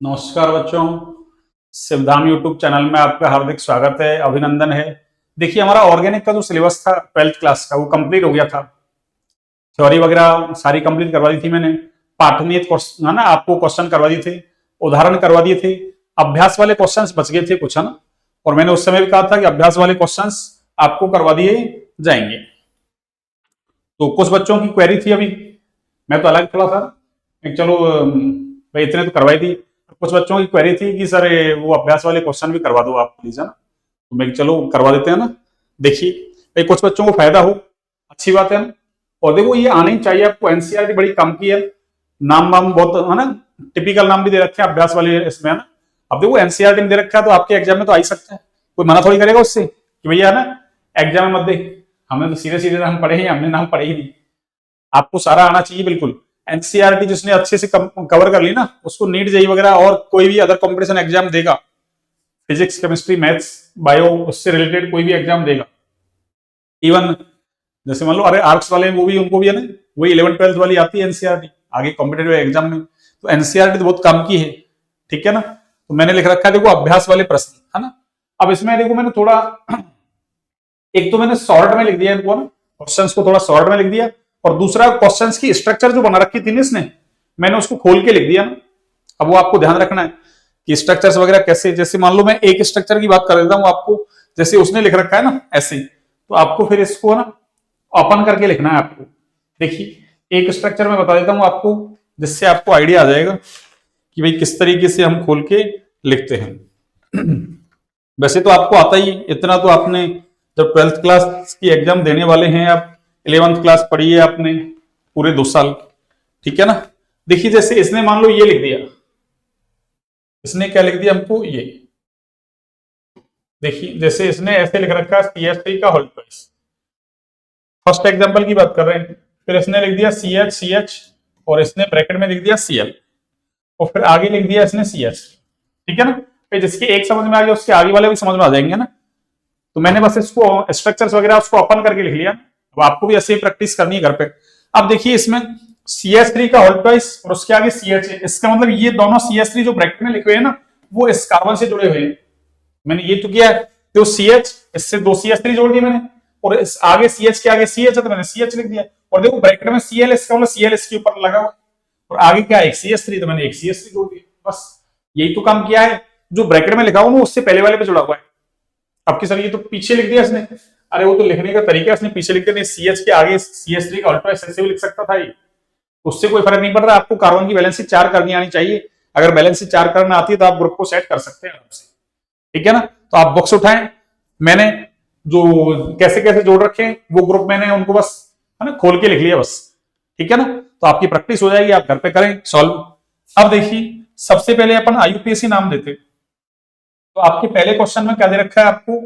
नमस्कार बच्चों, Shivdham YouTube channel में आपका हार्दिक स्वागत है, अभिनंदन है। देखिए, हमारा ऑर्गेनिक का जो सिलेबस था 12th क्लास का वो कंप्लीट हो गया था। थ्योरी वगैरह सारी कंप्लीट करवा दी थी मैंने। पाठनीय है ना, आपको क्वेश्चन करवा दिए थे, उदाहरण करवा दिए थे, अभ्यास वाले क्वेश्चंस बच गए थे कुछ, है ना। और मैंने उस समय भी कहा था कि अभ्यास वाले क्वेश्चंस आपको करवा दिए जाएंगे। तो कुछ बच्चों की क्वेरी थी, अभी मैं तो अलग खड़ा था, चलो भाई इतने तो करवाई थी। कुछ बच्चों की क्वेरी थी कि सर वो अभ्यास वाले क्वेश्चन भी करवा दो आप प्लीज, है ना। तो मैं चलो करवा देते हैं ना। देखिए भाई, कुछ बच्चों को फायदा हो, अच्छी बात है ना। और देखो, ये आनी चाहिए आपको। एनसीईआरटी बड़ी कम की है, नाम वाम बहुत है ना, टिपिकल नाम भी दे रखे हैं अभ्यास वाले इसमें, है ना। अब देखो, एनसीईआरटी में दे रखा है तो आपके एग्जाम में तो आ ही सकता है, कोई मना थोड़ी करेगा उससे कि भैया है ना एग्जाम में मत दे। हमने तो सीधे सीधे नाम पढ़े ही, हमने नाम पढ़े ही नहीं। आपको सारा आना चाहिए बिल्कुल। एनसीईआरटी जिसने अच्छे से कवर कर ली ना, उसको नीट जेई वगैरह और कोई भी अदर कंपटीशन एग्जाम देगा, फिजिक्स केमिस्ट्री मैथ्स बायो उससे रिलेटेड कोई भी एग्जाम देगा, इवन जैसे मान लो अरे आर्ट्स वाले वो भी, उनको भी है ना वही 11th 12th वाली आती है एनसीईआरटी आगे कॉम्पिटेटिव एग्जाम में। तो एनसीईआरटी तो बहुत कम की है, ठीक है ना। तो मैंने लिख रखा है देखो, अभ्यास वाले प्रश्न, है ना। अब इसमें देखो मैंने थोड़ा एक तो मैंने शॉर्ट में लिख दिया इनको ना, क्वेश्चंस को थोड़ा शॉर्ट में लिख दिया। और दूसरा, क्वेश्चंस की स्ट्रक्चर जो बना रखी थी ना इसने, मैंने उसको खोल के लिख दिया ना। अब वो आपको ध्यान रखना है कि स्ट्रक्चर्स वगैरह कैसे, जैसे मान लो मैं एक स्ट्रक्चर की बात कर देता हूँ आपको, जैसे उसने लिख रखा है ना ऐसे, तो आपको फिर इसको ना ओपन करके लिखना है आपको। देखिए, एक स्ट्रक्चर में बता देता हूँ आपको, जिससे आपको आइडिया आ जाएगा कि भाई किस तरीके से हम खोल के लिखते हैं। वैसे तो आपको आता ही इतना, तो आपने जब 12th क्लास की एग्जाम देने वाले हैं आप, 11th क्लास पढ़ी है आपने पूरे 2 साल, ठीक है ना। देखिए, जैसे इसने मान लो ये लिख दिया, इसने क्या लिख दिया हमको ये, देखिए जैसे इसने ऐसे लिख रखा है CH3 का होल ट्वाइस, फर्स्ट एग्जांपल की बात कर रहे हैं। फिर इसने लिख दिया CH और इसने ब्रैकेट में लिख दिया Cl, और फिर आगे लिख दिया इसने CH, ठीक है ना। फिर जिसकी एक समझ में आ गया उसके आगे वाले भी समझ में आ जाएंगे ना। तो मैंने बस इसको स्ट्रक्चर्स वगैरह उसको ओपन करके लिख लिया। अब आपको भी ऐसे ही प्रैक्टिस करनी है घर पे। अब देखिए, इसमें CH3 का होल ट्वाइस और उसके आगे CH है, इसका मतलब ये दोनों CH3 जो ब्रैकेट में लिखे हुए हैं ना, वो इस कार्बन से जुड़े हुए हैं। मैंने ये तो किया है, तो CH इससे 2 CH3 जोड़ दिए मैंने, और इस आगे CH के आगे CH है तो मैंने CH लिख दिया। और देखो ब्रैकेट में Cl, इसका मतलब Cl इसके ऊपर लगा हुआ, और आगे क्या एक CH3 तो मैंने एक CH3 जोड़ दिया। बस यही तो काम किया है। जो ब्रैकेट में लिखा हुआ ना उससे पहले वाले पे जुड़ा हुआ है। अब की सर ये तो पीछे लिख दिया इसने, अरे वो तो लिखने का तरीका इसने पीछे लिख दिया। CH के आगे CH3 का अल्ट्रा ऐसे भी लिख सकता था ये, उससे कोई फर्क नहीं पड़ रहा। आपको कार्बन की वैलेंसी 4 करनी आनी चाहिए। अगर बैलेंस 4 करना आती है तो आप ग्रुप को सेट कर सकते हैं आराम से, ठीक है ना। तो आप बुक्स उठाएं, मैंने जो कैसे कैसे जोड़ रखे हैं वो ग्रुप मैंने उनको बस है ना खोल के लिख लिया बस, ठीक है ना। तो आपकी प्रैक्टिस हो जाएगी, आप घर पे करें सॉल्व। अब देखिए, सबसे पहले अपन IUPAC नाम देते। तो आपके पहले क्वेश्चन में क्या दे रखा है आपको,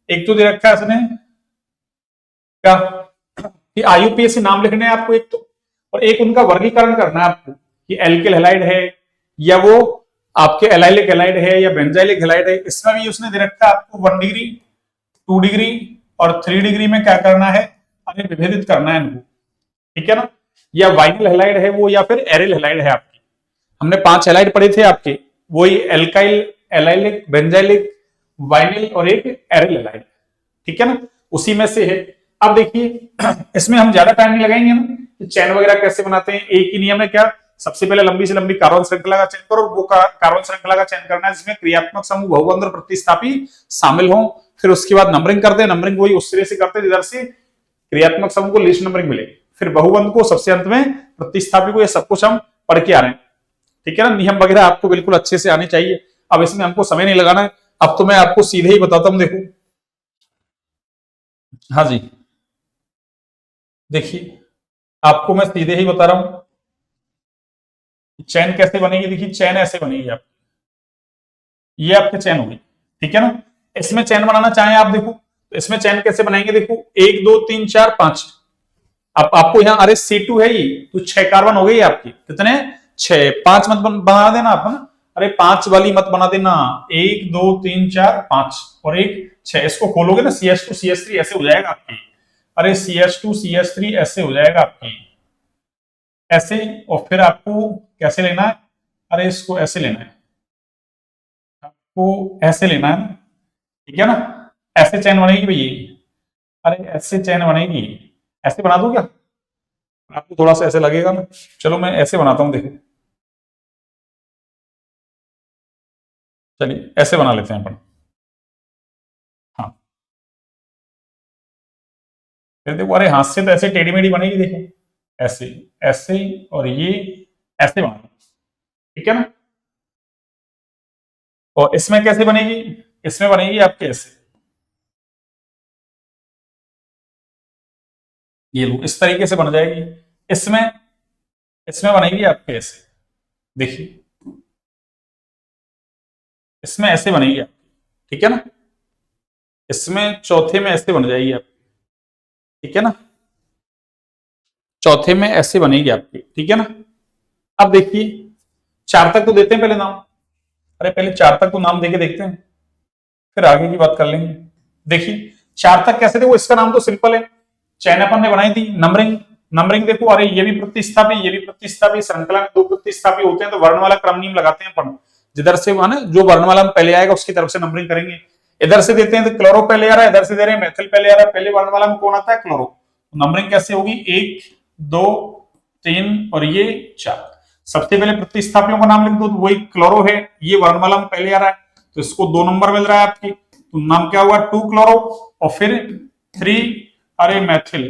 एक तो दे रखा है इसने क्या कि IUPAC नाम लिखने हैं आपको एक तो, और एक उनका वर्गीकरण करना है आपको कि एल्किल हैलाइड है या वो आपके एलाइलिक हैलाइड है या बेंजाइलिक हैलाइड है। इसमें भी उसने दे रखा है आपको 1 डिग्री, 2 डिग्री और 3 डिग्री में क्या करना है, अरे विभेदित करना है इनको, ठीक है ना। या वाइनल हैलाइड है वो या फिर एरिल हैलाइड है आपकी। हमने 5 हैलाइड पढ़े थे आपके, वही एल्काइल, एलाइलिक, बेंजाइलिक, वाइनिल और एक एरिल हैलाइड, ठीक है ना, उसी में से है। अब देखिए, इसमें हम ज्यादा टाइम नहीं लगाएंगे ना, चैन वगैरह कैसे बनाते हैं। एक ही नियम है क्या, सबसे पहले लंबी से लंबी कार्बन श्रृंखला का चयन करो, और वो कार्बन श्रृंखला का चयन करना है जिसमें क्रियात्मक समूह बहुबंध और प्रतिस्थापी शामिल हो। फिर उसके बाद नंबरिंग करते हैं, नंबरिंग वही उस सिरे से करते हैं जिधर से क्रियात्मक समूह को लीस्ट नंबरिंग मिले, फिर बहुबंध को सबसे अंत में, प्रतिस्थापी को, ये सब कुछ हम पढ़ के आ रहे हैं, ठीक है ना। नियम वगैरह आपको बिल्कुल अच्छे से आने चाहिए। अब इसमें हमको समय नहीं लगाना है, अब तो मैं आपको सीधे ही बताता हूं। देखो, हाँ जी, देखिए आपको मैं सीधे ही बता रहा हूं चैन कैसे बनेगी। देखिए, चैन ऐसे बनेगी आप, ये आपकी चैन होगी, ठीक है ना। इसमें चैन बनाना चाहें आप, देखो तो इसमें चैन कैसे बनाएंगे। देखो 1 2 3 4 5, अब आपको यहाँ अरे C2 है ये, तो 6 कार्बन हो गई आपकी, कितने 6, 5 मत बना देना आप, है ना। अरे 5 वाली मत बना देना, 1 2 3 4 5 और एक 6, इसको खोलोगे ना CH2 CH3 ऐसे हो जाएगा आपकी। अरे CH2 CH3 ऐसे हो जाएगा आपकी, ऐसे। और फिर आपको कैसे लेना है, अरे इसको ऐसे लेना है, को ऐसे लेना है ना, ठीक है ना, ऐसे चैन बनेगी भैया, अरे ऐसे चैन बनेगी, ऐसे बना दूं क्या? आपको थोड़ा सा ऐसे लगेगा ना, चलो मैं ऐसे बनाता हूँ, देखो, चलिए ऐसे बना लेते हैं अपन। हाँ, फिर देखो, अरे हाथ से तो ऐसे टेढ़ी मेढ़ी बनेगी, देखो ऐसे, ऐसे, और ये ऐसे बना लो, ठीक है ना। और इसमें कैसे बनेगी? इसमें बनेगी आपके ऐसे, ये लो इस तरीके से बन जाएगी। इसमें इसमें बनेगी आपके ऐसे, देखिए इसमें ऐसे बनेगी आपकी, ठीक है ना, इसमें चौथे में ऐसे बन जाएगी आपकी, ठीक है ना, चौथे में ऐसे बनेगी आपकी, ठीक है ना। अब देखिए, चार तक तो देते हैं पहले नाम, अरे पहले चार तक तो नाम देके देखते हैं, फिर आगे की बात कर लेंगे। देखिए चार तक कैसे, देखो इसका नाम तो सिंपल है, चैन अपन ने बनाई थी, नंबरिंग, नंबरिंग देखो, अरे ये भी प्रतिस्थापी, ये भी प्रतिस्थापी, श्रृंखला में दो प्रतिस्थापी होते हैं तो वर्णमाला क्रम नियम लगाते हैं अपन, जिधर से है ना जो वर्णमाला में पहले आएगा उसकी तरफ से नंबरिंग करेंगे। इधर से देते हैं तो क्लोरो पहले आ रहा है, इधर से दे रहे हैं मेथिल पहले आ रहा है, पहले वर्णमाला में कौन आता है? क्लोरो। नंबरिंग कैसे होगी? एक, दो, तीन और ये चार। सबसे पहले प्रतिस्थापियों का नाम लिख दो, तो वही क्लोरो है, ये वर्णमाला में पहले आ रहा है तो इसको 2 नंबर मिल रहा है आपकी, तो नाम क्या हुआ? 2 क्लोरो। और फिर 3, अरे मैथिल,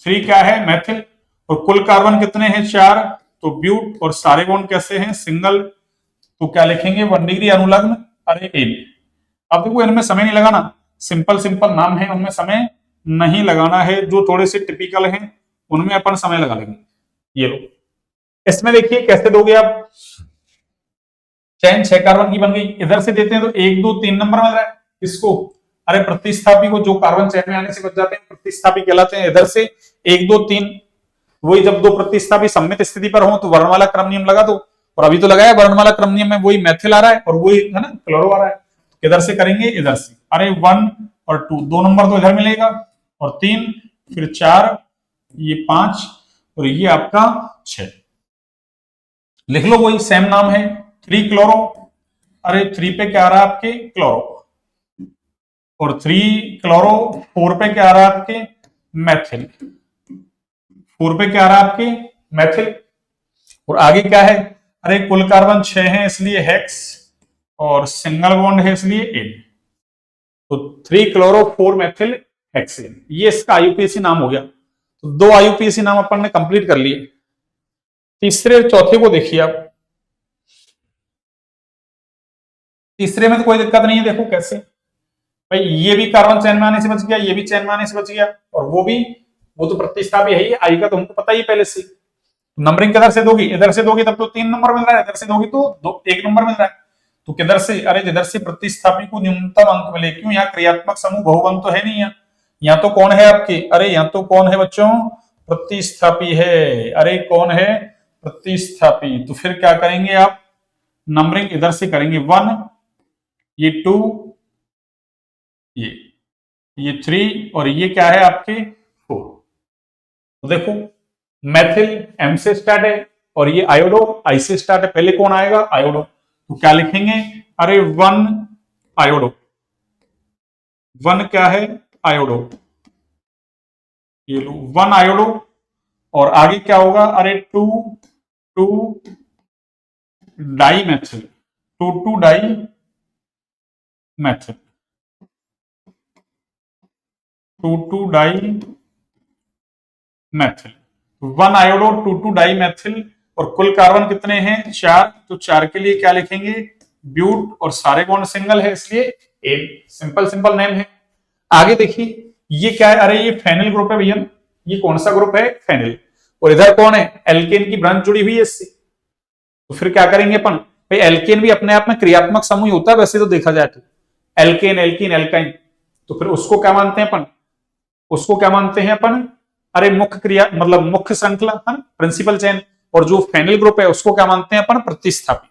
3 क्या है? मैथिल। और कुल कार्बन कितने हैं? 4, तो ब्यूट। और सारे बॉन्ड कैसे हैं? सिंगल, तो क्या लिखेंगे? 1 डिग्री अनुलग्न, अरे एन। अब देखो इनमें समय नहीं लगाना, सिंपल सिंपल नाम है, उनमें समय नहीं लगाना है, जो थोड़े से टिपिकल हैं उनमें अपन समय लगा लेंगे। ये लो, इसमें देखिए कैसे दोगे आप, चैन 6 कार्बन की बन गई, इधर से देते हैं तो 1, 2, 3 नंबर मिल रहा है इसको, अरे प्रतिस्थापी को, जो कार्बन चैन में आने से बच जाते हैं प्रतिस्थापी कहलाते हैं। इधर से 1, 2, 3, वही जब दो प्रतिस्थापी सम्मित स्थिति पर हो तो वर्णमाला क्रम नियम लगा दो, और अभी तो लगाया वर्णमाला क्रम नियम में, वही मैथिल आ रहा है और वही है ना क्लोरो आ रहा है, इधर से करेंगे, इधर से, अरे 1 और 2, 2 नंबर तो इधर मिलेगा, और 3, फिर 4, ये 5 और ये आपका 6, लिख लो, वही सेम नाम है, 3 क्लोरो, अरे 3 पे क्या आ रहा है आपके? क्लोरो। और 3 क्लोरो, 4 पे क्या आ रहा है आपके? मैथिल। 4 पे क्या आ रहा है आपके? मैथिल। और आगे क्या है? अरे कुल कार्बन 6 है इसलिए हेक्स, और सिंगल बॉन्ड है इसलिए एन, तो 3 क्लोरो 4 मैथिल हेक्सेन, ये इसका आईयूपीएसी नाम हो गया। तो 2 आईयूपीएसी नाम अपन ने कंप्लीट कर लिए। तीसरे और चौथे को देखिए आप, तीसरे में तो कोई दिक्कत नहीं है, देखो कैसे भाई, ये भी कार्बन चैन में आने से बच गया, ये भी चैन में आने से बच गया, और वो भी, वो तो प्रतिस्थापी है ही, आई का तो हमको पता ही पहले से। नंबरिंग किधर से दोगी? इधर से दोगी तब तो 3 नंबर मिल रहा है, इधर से दोगी तो 1 नंबर मिल रहा है, तो किधर से? अरे जिधर से प्रतिस्थापी को न्यूनतम अंक मिले, क्यों? यहाँ क्रियात्मक समूह बहुवंत तो है नहीं, यहाँ तो कौन है आपके? अरे यहाँ तो कौन है बच्चों? प्रतिस्थापी है, अरे कौन है? प्रतिस्थापी। तो फिर क्या करेंगे आप? नंबरिंग इधर से करेंगे, 1, ये 2, ये 3 और ये क्या है आपके? 4। तो देखो मैथिल एम से स्टार्ट है, और ये आयोडो आई से स्टार्ट है, पहले कौन आएगा? आयोडो। तो क्या लिखेंगे? अरे 1 आयोडो, 1 क्या है? आयोडो, ये लो 1 आयोडो। और आगे क्या होगा? अरे 2 2 di methyl, 2 2 di methyl, 2 2 di methyl, 1 iodo 2 2 di methyl. और कुल कार्बन कितने हैं? 4, तो 4 के लिए क्या लिखेंगे? ब्यूट। और सारे बॉन्ड सिंगल है इसलिए एन, सिंपल सिंपल नेम है। आगे देखिए ये क्या है? अरे ये फेनिल ग्रुप है भैया, ये कौन सा ग्रुप है? फेनिल। और इधर कौन है? एल्केन की ब्रांच जुड़ी हुई है इससे, तो फिर क्या करेंगे अपन? भाई एल्केन भी अपने आप में क्रियात्मक समूह होता है वैसे तो देखा जाए तो, एल्केन एल्कीन एल्काइन, तो फिर उसको क्या मानते हैं अपन? उसको क्या मानते हैं अपन? अरे मुख्य क्रिया, मतलब मुख्य श्रृंखला है ना, प्रिंसिपल चेन। और जो फेनिल ग्रुप है उसको क्या मानते हैं अपन? प्रतिस्थापी।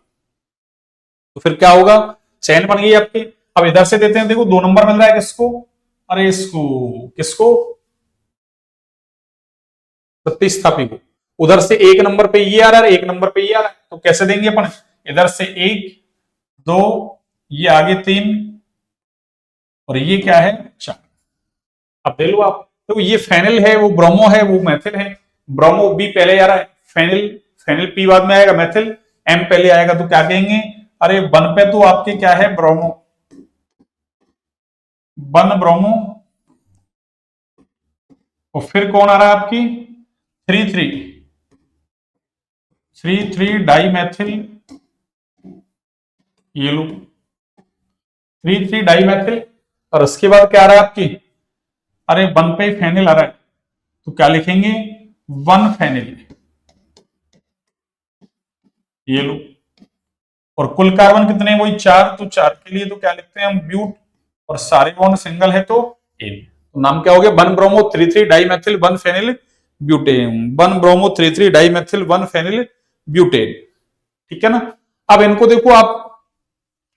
तो फिर क्या होगा? चैन बन गई आपकी। अब इधर से देते हैं, देखो 2 नंबर मिल रहा है किसको? अरे इसको, किसको? प्रतिस्थापी को। उधर से 1 नंबर पे ये आ रहा है, 1 नंबर पे ये आ रहा है, तो कैसे देंगे अपन? इधर से 1, 2 ये आगे 3 और ये क्या है 4। अब देख लो आप, तो ये फेनिल है, वो ब्रोमो है, वो मैथिल है। ब्रोमो बी पहले आ रहा है, फेनिल फेनिल पी बाद में आएगा, मैथिल एम पहले आएगा, तो क्या कहेंगे, अरे वन पे तो आपके क्या है ब्रोमो, वन ब्रोमो, और फिर कौन आ रहा है आपकी 3 3 डाई मैथिल, ये लो 3 डाई मैथिल। और उसके बाद क्या आ रहा है आपकी, अरे वन पे फेनिल आ रहा है, तो क्या लिखेंगे वन फेनिल, ये लो। और कुल कार्बन कितने हैं, वही 4, तो 4 के लिए तो क्या लिखते हैं हम ब्यूट, और सारे बॉन्ड सिंगल है तो एन। तो नाम क्या हो गया, 1 bromo 3 di methyl 1 phenyl butane, 1 bromo 3 di methyl 1 phenyl butane. ठीक है ना। अब इनको देखो आप,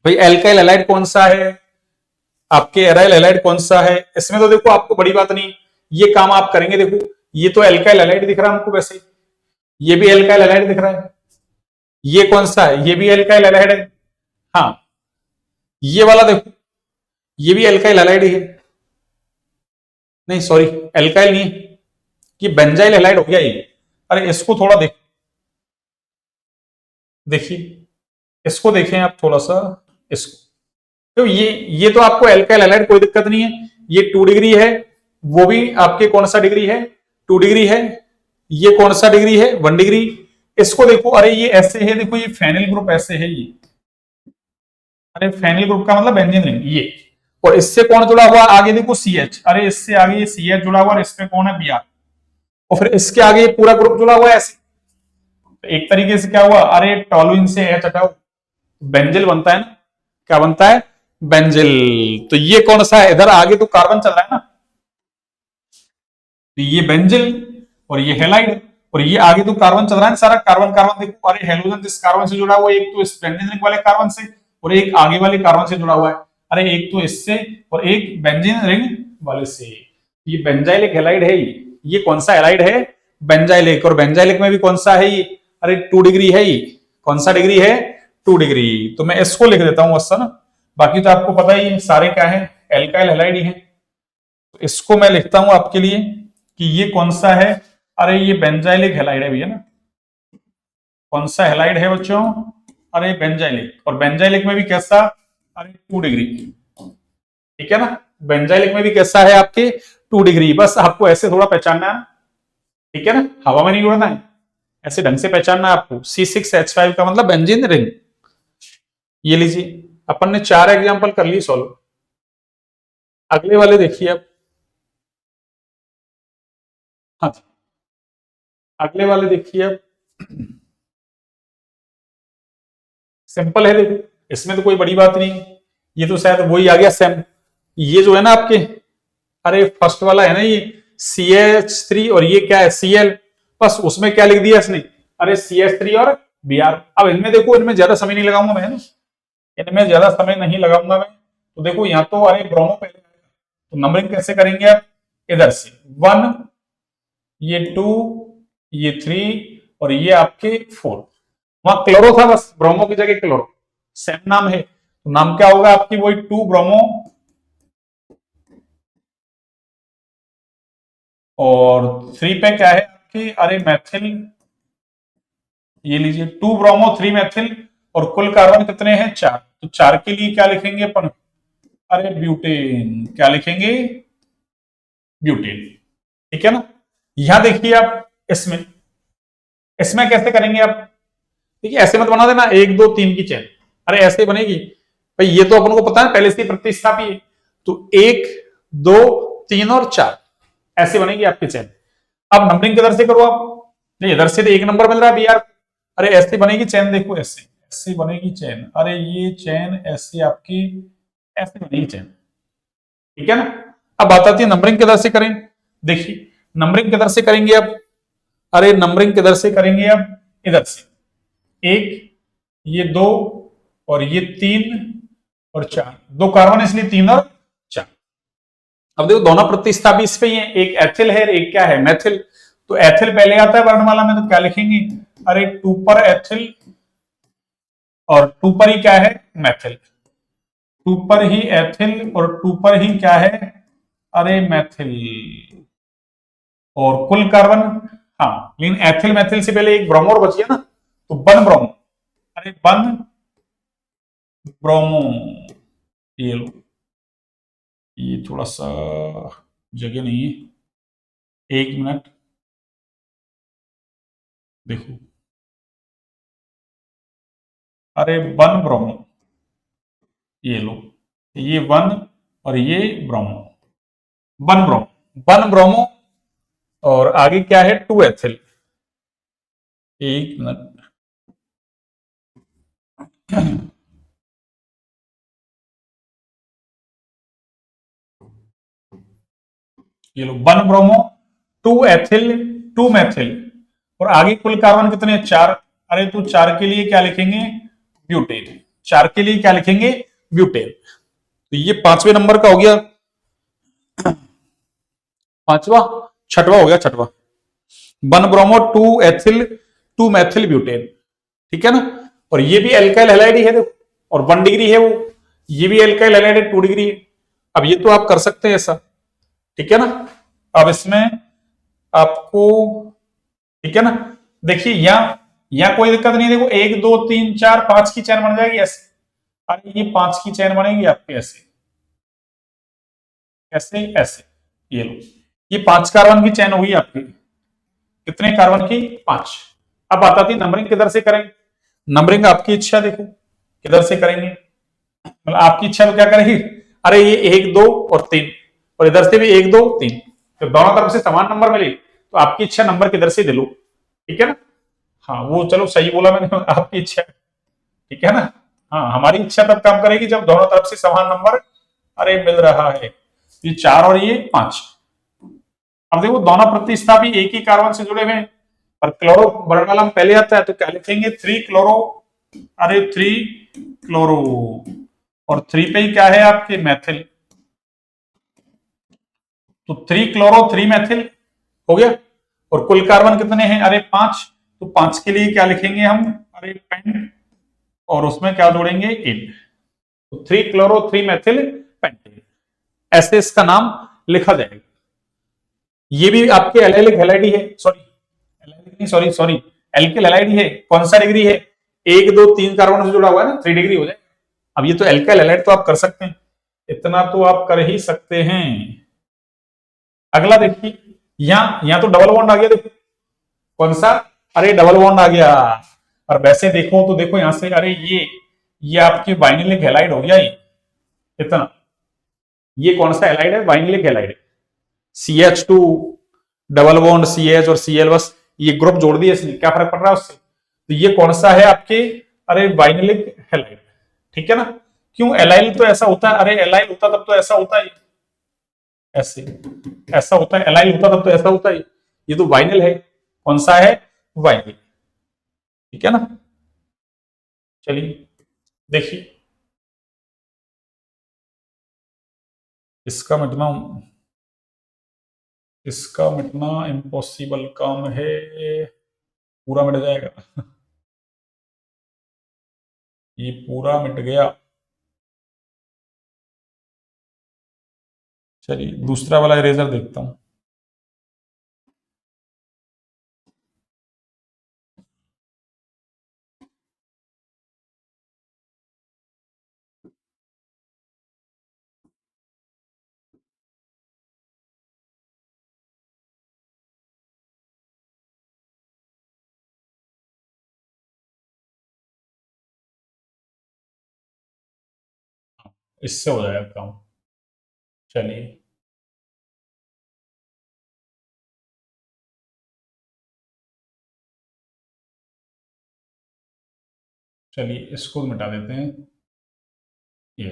भाई एल्काइल हैलाइड कौन सा है, आपके एराइल हैलाइड कौन सा है, इसमें तो देखो आपको बड़ी बात नहीं, ये काम आप करेंगे। देखो ये तो एल्काइल हैलाइड दिख रहा है हमको, वैसे ये भी एल्काइल हैलाइड दिख रहा है, ये कौन सा है, ये भी एल्काइल हैलाइड है। हाँ ये वाला देखो, ये भी एल्काइल हैलाइड है, नहीं सॉरी एल्काइल नहीं, ये बेंजाइल हैलाइड हो गया ये। अरे इसको थोड़ा देखिए, इसको देखें आप थोड़ा सा, इसको तो ये तो आपको एल्काइल हैलाइड, कोई दिक्कत नहीं है। ये 2 डिग्री है, वो भी आपके कौन सा डिग्री है 2 डिग्री है, ये कौन सा डिग्री है 1 डिग्री। इसको देखो, अरे ये ऐसे है, देखो ये फेनिल ग्रुप ऐसे है ये, अरे फेनिल ग्रुप का मतलब बेंजीन रिंग ये, और इससे कौन जुड़ा हुआ आगे देखो CH, अरे इससे आगे ये CH जुड़ा हुआ, और इसमें कौन है Br, और फिर इसके आगे ये पूरा ग्रुप जुड़ा हुआ है ऐसे। तो एक तरीके से क्या हुआ, अरे टॉलुइन से H हटाओ, बेंजिल बनता है ना, क्या बनता है बेंजिल। तो ये कौन सा है, इधर आगे तो कार्बन चल रहा है ना, तो ये बेंजिल और ये हेलाइड, और ये आगे तो कार्बन चल रहा है, सारा कार्बन कार्बन देखो, अरे हेलोजन जिस कार्बन से जुड़ा हुआ है, एक तो इस बेंजीन रिंग वाले कार्बन से, और एक आगे वाले कार्बन से जुड़ा हुआ है, अरे एक तो इससे और एक बेंजीन रिंग वाले से। ये बेंजाइलिक हेलाइड है, ये कौन सा हेलाइड है बेंजाइलिक, और बेंजाइलिक में भी कौन सा है ये, अरे 2 डिग्री है ये, कौन सा डिग्री है 2 डिग्री। तो मैं इसको लिख देता हूं बस ना, बाकी तो आपको पता ही है सारे क्या है एल्काइल हेलाइड ही है। तो इसको मैं लिखता हूं आपके लिए कि ये कौन सा है, अरे ये बेंजाइलिक हेलाइड है भैया ना, कौन सा हेलाइड है बच्चों, अरे बेंजाइलिक, और बेंजाइलिक में भी कैसा, अरे 2 डिग्री। ठीक है ना, बेंजाइलिक में भी कैसा है आपके 2 डिग्री, बस आपको ऐसे थोड़ा पहचानना है। ठीक है ना, हवा में नहीं उड़ना है, ऐसे ढंग से पहचानना है आपको। C6H5 का मतलब बेंजीन रिंग। ये लीजिए, अपन ने 4 एग्जांपल कर ली सॉल्व। अगले वाले देखिए अब, हाँ अगले वाले देखिए अब, सिंपल है देखो, इसमें तो कोई बड़ी बात नहीं, ये तो शायद वही आ गया सेम। ये जो है ना आपके, अरे फर्स्ट वाला है ना ये CH3, और ये क्या है Cl, बस उसमें क्या लिख दिया इसने, अरे CH3 और Br। अब इनमें देखो, इनमें ज्यादा समय नहीं लगाऊंगा मैं ना, इनमें ज्यादा समय नहीं लगाऊंगा मैं। तो देखो यहाँ तो अरे ब्रोमो पहले आएगा, तो नंबरिंग कैसे करेंगे आप, इधर से 1, ये 2, ये 3, और ये आपके 4। वहां क्लोरो था, बस ब्रोमो की जगह क्लोरो, सेम नाम है, तो नाम क्या होगा आपकी, वही 2 ब्रोमो, और 3 पे क्या है आपकी, अरे मैथिल, ये लीजिए 2 ब्रोमो 3 मैथिल, और कुल कार्बन कितने हैं 4, तो 4 के लिए क्या लिखेंगे अपन, अरे ब्यूटेन, क्या लिखेंगे ब्यूटेन। ठीक है ना। यहां देखिए आप, इसमें इसमें कैसे करेंगे आप, देखिए ऐसे मत बना देना 1 2 3 की चेन, अरे ऐसे बनेगी भाई, ये तो अपन को पता है पहले से प्रतिस्थापी है, तो 1 2 3 और 4 ऐसे बनेगी आपकी चेन। अब नंबरिंग किधर से करो आप, नहीं इधर से तो 1 नंबर मिल रहा है Br, अरे ऐसे बनेगी चेन, देखो ऐसे ऐसे बनेगी चेन, अरे ये चेन ऐसे आपकी ऐसे बनेगी चेन। ठीक है ना। अब बात आती है नंबरिंग किधर से करें, देखिए नंबरिंग किधर से करेंगे अब, अरे नंबरिंग किधर से करेंगे अब, इधर से 1, ये 2, और ये 3 और 4, 2 कार्बन इसलिए 3 और 4। अब देखो दोनों प्रतिस्थापी इस पे ही है, एक एथिल है एक क्या है मैथिल, तो एथिल पहले आता है वर्णमाला में, तो क्या लिखेंगे, अरे 2 पर एथिल और 2 पर ही क्या है मैथिल। टू पर ही एथिल और टू पर ही क्या है, अरे मैथिल। और कुल कार्बन, हाँ लेकिन एथिल मैथिल से पहले एक ब्रोमो और बच गया ना, तो बन ब्रोमो, अरे बन ब्रोमो। ये लो, ये थोड़ा सा जगह नहीं है, एक मिनट देखो, अरे वन ब्रोमो, ये लो, ये वन और ये bromo, one bromo, one bromo. और आगे क्या है, टू एथिल, एक मिनट, ये लो one bromo, two ethyl, two methyl. और आगे कुल कार्बन कितने, चार। अरे तो चार के लिए क्या लिखेंगे, ब्यूटेन। चार के लिए क्या लिखेंगे, ब्यूटेन। तो ये पांचवें नंबर का हो गया, पांचवा, छठवा हो गया, छठवा। One bromo two ethyl two methyl butane, ठीक है ना। और ये भी एल्काइल हैलाइड ही है देखो, और 1 डिग्री है वो, ये भी एल्काइल हैलाइड है, 2 डिग्री है। अब ये तो आप कर सकते हैं ऐसा, ठीक है ना। अब इसमें आपको, ठीक है ना, देखिए यहाँ कोई दिक्कत नहीं, देखो 1 2 3 4 5 की चैन बन जाएगी ऐसे। अरे ये 5 की चैन बनेगी आपके ऐसे, ऐसे ऐसे, ये लो, ये 5 कार्बन की चैन हुई आपकी। कितने कार्बन की, 5। अब आता थी नंबरिंग किधर से करेंगे, नंबरिंग आपकी इच्छा, देखो किधर से करेंगे, मतलब आपकी इच्छा तो क्या करेगी, अरे ये 1 2 और 3, और इधर से भी 1 2 3, तो दोनों तरफ से समान नंबर मिले, तो आपकी इच्छा नंबर किधर से दिलो, ठीक है ना। हाँ वो चलो सही बोला मैंने, आपकी इच्छा, ठीक है ना। हाँ हमारी इच्छा तब काम करेगी जब दोनों तरफ से समान नंबर अरे मिल रहा है। ये 4 और ये 5। अब देखो दोनों प्रतिस्थापी एक ही कार्बन से जुड़े हुए हैं, और क्लोरो वर्णमाला में पहले आता है, तो क्या लिखेंगे, 3 क्लोरो, अरे 3 क्लोरो, और 3 पे ही क्या है आपके, मैथिल। तो 3 क्लोरो 3 मैथिल हो गया। और कुल कार्बन कितने हैं, अरे 5, तो 5 के लिए क्या लिखेंगे हम, अरे पेंट, और उसमें क्या जोड़ेंगे, इन। तो 3 क्लोरो 3 मैथिल पेंटेन, ऐसे इसका नाम लिखा जाएगा। ये भी आपके एलाइलिक हैलाइड है, सॉरी एलाइलिक नहीं, सॉरी सॉरी एल्किल हैलाइड है। कौन सा डिग्री है, 1 2 3 कार्बन से जुड़ा हुआ है ना, 3 डिग्री हो जाए। अब ये तो एल्काइल हैलाइड, तो आप कर सकते हैं, इतना तो आप कर ही सकते हैं। अगला देखिए, यहाँ तो डबल बॉन्ड आ गया, देखो कौन सा, अरे डबल बॉन्ड आ गया। और वैसे देखो तो देखो यहां से, अरे ये आपकी वाइनिलिक हैलाइड हो गया, ये इतना, ये कौन सा हैलाइड है, vinylic halide. CH2 double bond CH और Cl, बस ये ग्रुप जोड़ दिए इसने, क्या फर्क पड़ रहा है उससे। तो ये कौन सा है आपके, अरे वाइनिलिक हैलाइड, ठीक है ना। क्यों, एलाइल तो ऐसा होता है, अरे एलाइल होता तब तो ऐसा होता है, ऐसे ऐसा होता है, एलाइल होता तब तो ऐसा होता है। ये तो वाइनिल है, कौन सा है, वाइनिल, ठीक है ना। चलिए देखिए, इसका मिटना, इसका मिटना इम्पॉसिबल काम है, पूरा मिट जाएगा। ये पूरा मिट गया। चलिए दूसरा वाला इरेजर देखता हूं। इससे हो जाएगा काम। चलिए, चलिए इसको मिटा देते हैं, ये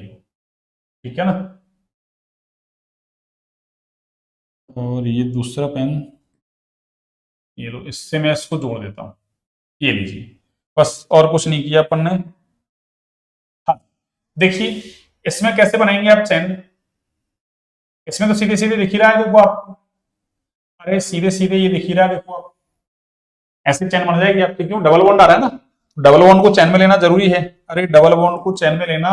ठीक है ना। और ये दूसरा पेन, ये लो, इससे मैं इसको जोड़ देता हूं, ये लीजिए, बस और कुछ नहीं किया अपन ने। हाँ देखिए, इसमें कैसे बनाएंगे आप चैन, इसमें तो सीधे सीधे दिख ही रहा है देखो आपको, अरे सीधे सीधे ये दिख ही रहा है देखो आप, ऐसे चैन बन जाएगी आपकी। क्यों, डबल बॉन्ड आ रहा है ना, डबल बॉन्ड को चैन में लेना जरूरी है। अरे डबल बॉन्ड को चैन में लेना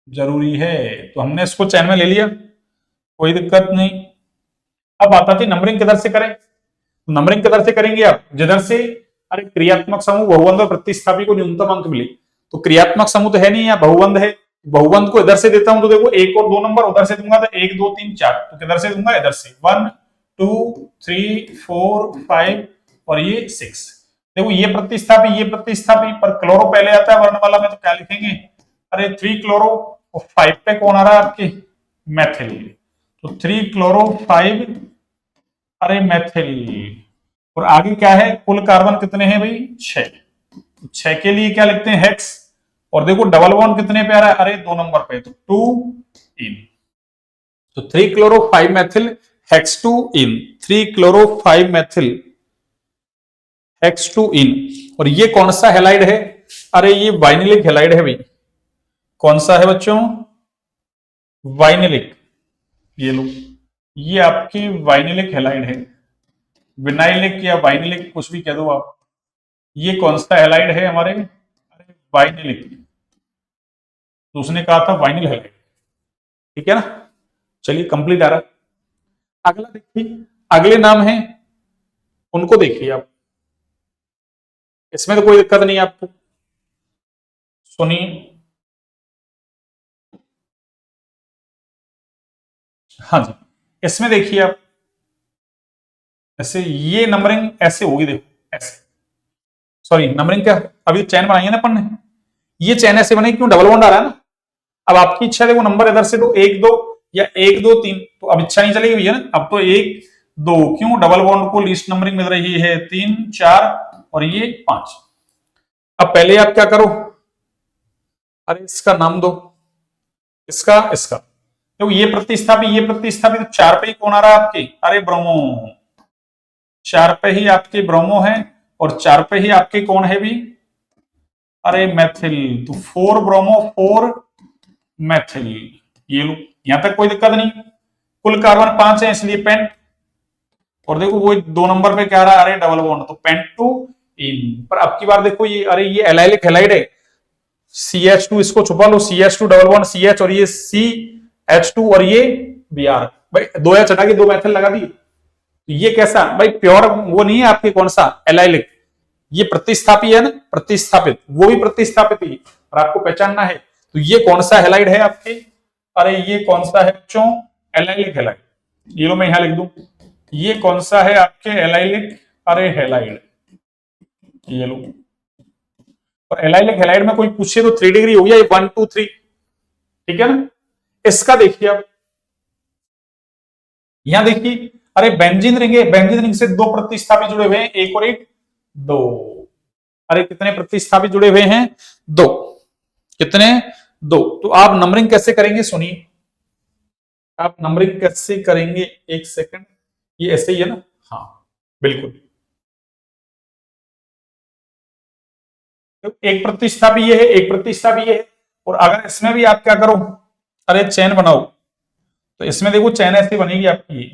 जरूरी है, तो हमने इसको चैन में ले लिया, कोई दिक्कत नहीं। अब आता थी नंबरिंग किधर से करें, नंबरिंग किधर से करेंगे आप, जिधर से अरे क्रियात्मक समूह बहुबंध और प्रतिस्थापी को न्यूनतम अंक मिले। तो क्रियात्मक समूह तो है नहीं, या बहुबंध है, बहुबंध को इधर से देता हूं तो देखो एक और दो नंबर उधर से दूंगा, तो 1 2 3 4, तो किधर से दूंगा, इधर से 1 2 3 4 5 और ये 6। देखो ये प्रतिस्थापी पर क्लोरो पहले आता है वर्ण वाला में, तो क्या लिखेंगे, अरे 3 क्लोरो और 5 पे कौन आ रहा है आपके, मैथिल, तो 3 क्लोरो 5 अरे मैथिल। और आगे क्या है, कुल कार्बन कितने हैं भाई, 6, 6 के लिए क्या लिखते हैं, हेक्स। और देखो डबल बॉन्ड कितने पे आ रहा है, अरे 2 नंबर पे, तो 2 इन, तो 3 क्लोरो 5 मैथिल हेक्स 2 इन, 3 क्लोरो 5 मैथिल हेक्स 2 इन। और ये कौन सा हेलाइड है, अरे ये वाइनिलिक हेलाइड है भाई। कौन सा है बच्चों, वाइनिलिक, ये लो, ये आपकी वाइनिलिक हेलाइड है, विनाइलिक या वाइनिलिक कुछ भी कह दो आप। ये कौन सा हेलाइड है हमारे, अरे वाइनिलिक, तो उसने कहा था वाइनिल हेलाइड, ठीक है ना। चलिए कंप्लीट आ रहा। अगला देखिए, अगले नाम है, उनको देखिए आप, इसमें तो कोई दिक्कत नहीं आपको, सुनिए। हाँ जी, इसमें देखिए आप, ऐसे ये नंबरिंग ऐसे होगी, देखो ऐसे, सॉरी नंबरिंग क्या, अभी चैन बनाई है ना अपन ने, ये चैन ऐसे बनेगी, क्यों, डबल बॉन्ड आ रहा है ना। अब आपकी इच्छा, देखो नंबर इधर से दो, 1 2 या 1 2 3, तो अब इच्छा नहीं चलेगी भैया ना, अब तो 1 2, क्यों, डबल बॉन्ड को लीस्ट नंबरिंग मिल रही है 3 4 और ये 5। अब पहले आप क्या करो, अरे इसका नाम दो, इसका इसका, तो ये प्रतिस्थापी तो 4 पे ही कौन आ रहा है आपके, अरे ब्रोमो, 4 पे ही आपके ब्रोमो है, और 4 पे ही आपके कौन है भी, अरे मैथिल, तो 4 ब्रोमो 4 मैथिल, ये लो, यहां तक कोई दिक्कत नहीं। कुल कार्बन 5 है इसलिए पेंट, और देखो वो 2 नंबर पे क्या आ रहा है, अरे डबल बॉन्ड, तो पेंट टू इन। पर अब की बार देखो ये, अरे ये एलाइलिक हेलाइड है, CH2 इसको छुपा लो, CH2 डबल बॉन्ड CH और ये CH2 और ये Br, भाई 2 H हटा के 2 मैथिल लगा दी, तो ये कैसा भाई, प्योर वो नहीं है आपके, कौन सा एलाइलिक, ये प्रतिस्थापी है ना, प्रतिस्थापित, वो भी प्रतिस्थापित ही, और आपको पहचानना है। तो ये कौन सा हेलाइड है आपके, अरे ये कौन सा है बच्चों, एलाइलिक हेलाइड, ये लो मैं यहां लिख दूं, ये कौन सा है आपके एलाइलिक, अरे हेलाइड, ये लो। और एलाइलिक हेलाइड में कोई पूछे तो 3 डिग्री हो गया, ये 1 2 3, ठीक है ना। इसका देखिए आप, यहां देखिए, अरे बेंजीन रिंग है, बेंजीन रिंग से 2 प्रतिस्थापी जुड़े हुए हैं, एक और एक, 2, अरे कितने प्रतिस्थापी जुड़े हुए हैं, 2, कितने, 2। तो आप नंबरिंग कैसे करेंगे, सुनिए, आप नंबरिंग कैसे करेंगे, एक सेकंड, ये ऐसे ही है ना, हाँ बिल्कुल, तो एक प्रतिस्थापी ये है, एक प्रतिस्थापी ये है, और अगर इसमें भी आप क्या करो, अरे चैन बनाओ, तो इसमें देखो चैन ऐसी बनेगी आपकी,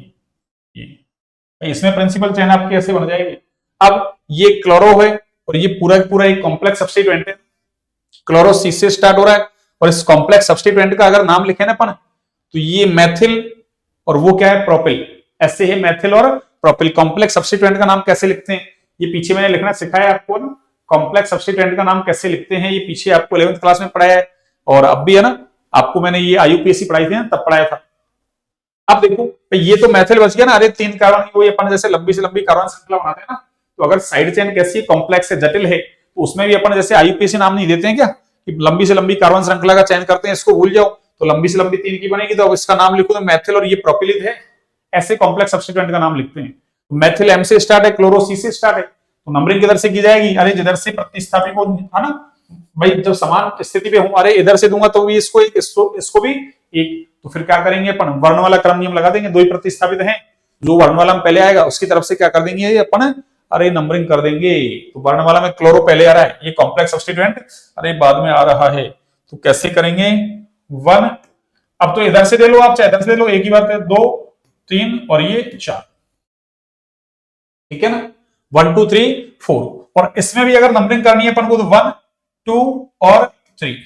ये इसमें प्रिंसिपल चैन आपकी ऐसे बन जाएगी। अब ये क्लोरो है, और ये पूरा पूरा एक कॉम्प्लेक्स सब्स्टिट्यूएंट है, क्लोरो सी से स्टार्ट हो रहा है, और इस कॉम्प्लेक्स सब्स्टिट्यूएंट का अगर नाम लिखे ना अपन, तो ये मैथिल, और वो क्या है, प्रोपिल, ऐसे है मैथिल और प्रोपिल। कॉम्प्लेक्स सब्स्टिट्यूएंट का नाम कैसे लिखते हैं, ये पीछे मैंने लिखना सिखाया आपको ना, कॉम्प्लेक्स सब्स्टिट्यूएंट का नाम कैसे लिखते हैं, ये पीछे आपको 11th क्लास में पढ़ाया है, और अब भी है ना, आपको मैंने ये IUPAC पढ़ाई थी ना, तब पढ़ाया था। अब देखो ये तो मैथिल बच गया ना, अरे 3 कार्बन की, वही अपन जैसे लंबी से लंबी कार्बन श्रृंखला बनाते हैं ना, तो अगर साइड चेन कैसी कॉम्प्लेक्स है, जटिल है, तो उसमें भी अपन जैसे IUPAC नाम नहीं देते हैं क्या, कि लंबी से लंबी कार्बन श्रृंखला का चयन करते हैं, इसको भूल जाओ, तो लंबी से लंबी 3 की बनेगी, तो अब इसका नाम लिखो तो मैथिल, और ये प्रोपिलिन है, ऐसे कॉम्प्लेक्स सब्स्टिट्यूएंट का नाम लिखते हैं। मैथिल M से स्टार्ट है, क्लोरो C से स्टार्ट है, तो नंबरिंग किधर से की जाएगी, अरे जिधर से प्रतिस्थापी को, है ना भाई, जब समान स्थिति पे हूं, अरे इधर से दूंगा तो भी इसको एक, इसको भी एक, तो फिर क्या करेंगे अपन, वर्ण वाला क्रम नियम लगा देंगे, 2 ही प्रतिस्थापित हैं, जो वर्ण वाला में पहले आएगा उसकी तरफ से क्या कर देंगे अपन, अरे नंबरिंग कर देंगे। तो वर्ण वाला में क्लोरो पहले आ रहा है, ये कॉम्प्लेक्स सब्स्टिट्यूएंट अरे बाद में आ रहा है, तो कैसे करेंगे, 1, अब तो इधर से ले लो आप, चाहे इधर से ले लो, एक ही बात है, 2 3 और ये 4, ठीक है ना, 1 2 3 4। और इसमें भी अगर नंबरिंग करनी है अपन को, तो 1 2 और 3,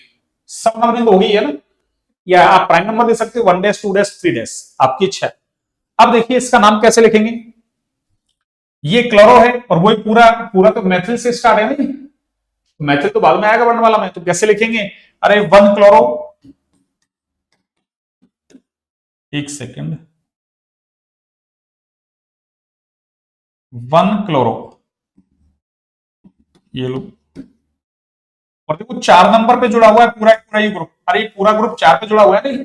सब नंबरिंग हो गई है ना। या आप प्राइम नंबर दे सकते हो 1 डैश 2 डैश 3 डैश, आपकी इच्छा है। अब देखिए इसका नाम कैसे लिखेंगे, ये क्लोरो है और वही पूरा पूरा तो मैथिल से स्टार्ट है नहीं, मैथिल तो बाद में आएगा वर्णमाला में, तो कैसे लिखेंगे, अरे 1 क्लोरो, एक सेकेंड, 1 क्लोरो, ये लो, और देखो 4 नंबर पे जुड़ा हुआ है पूरा पूरा ये ग्रुप, अरे ये पूरा ग्रुप 4 पे जुड़ा हुआ है नहीं,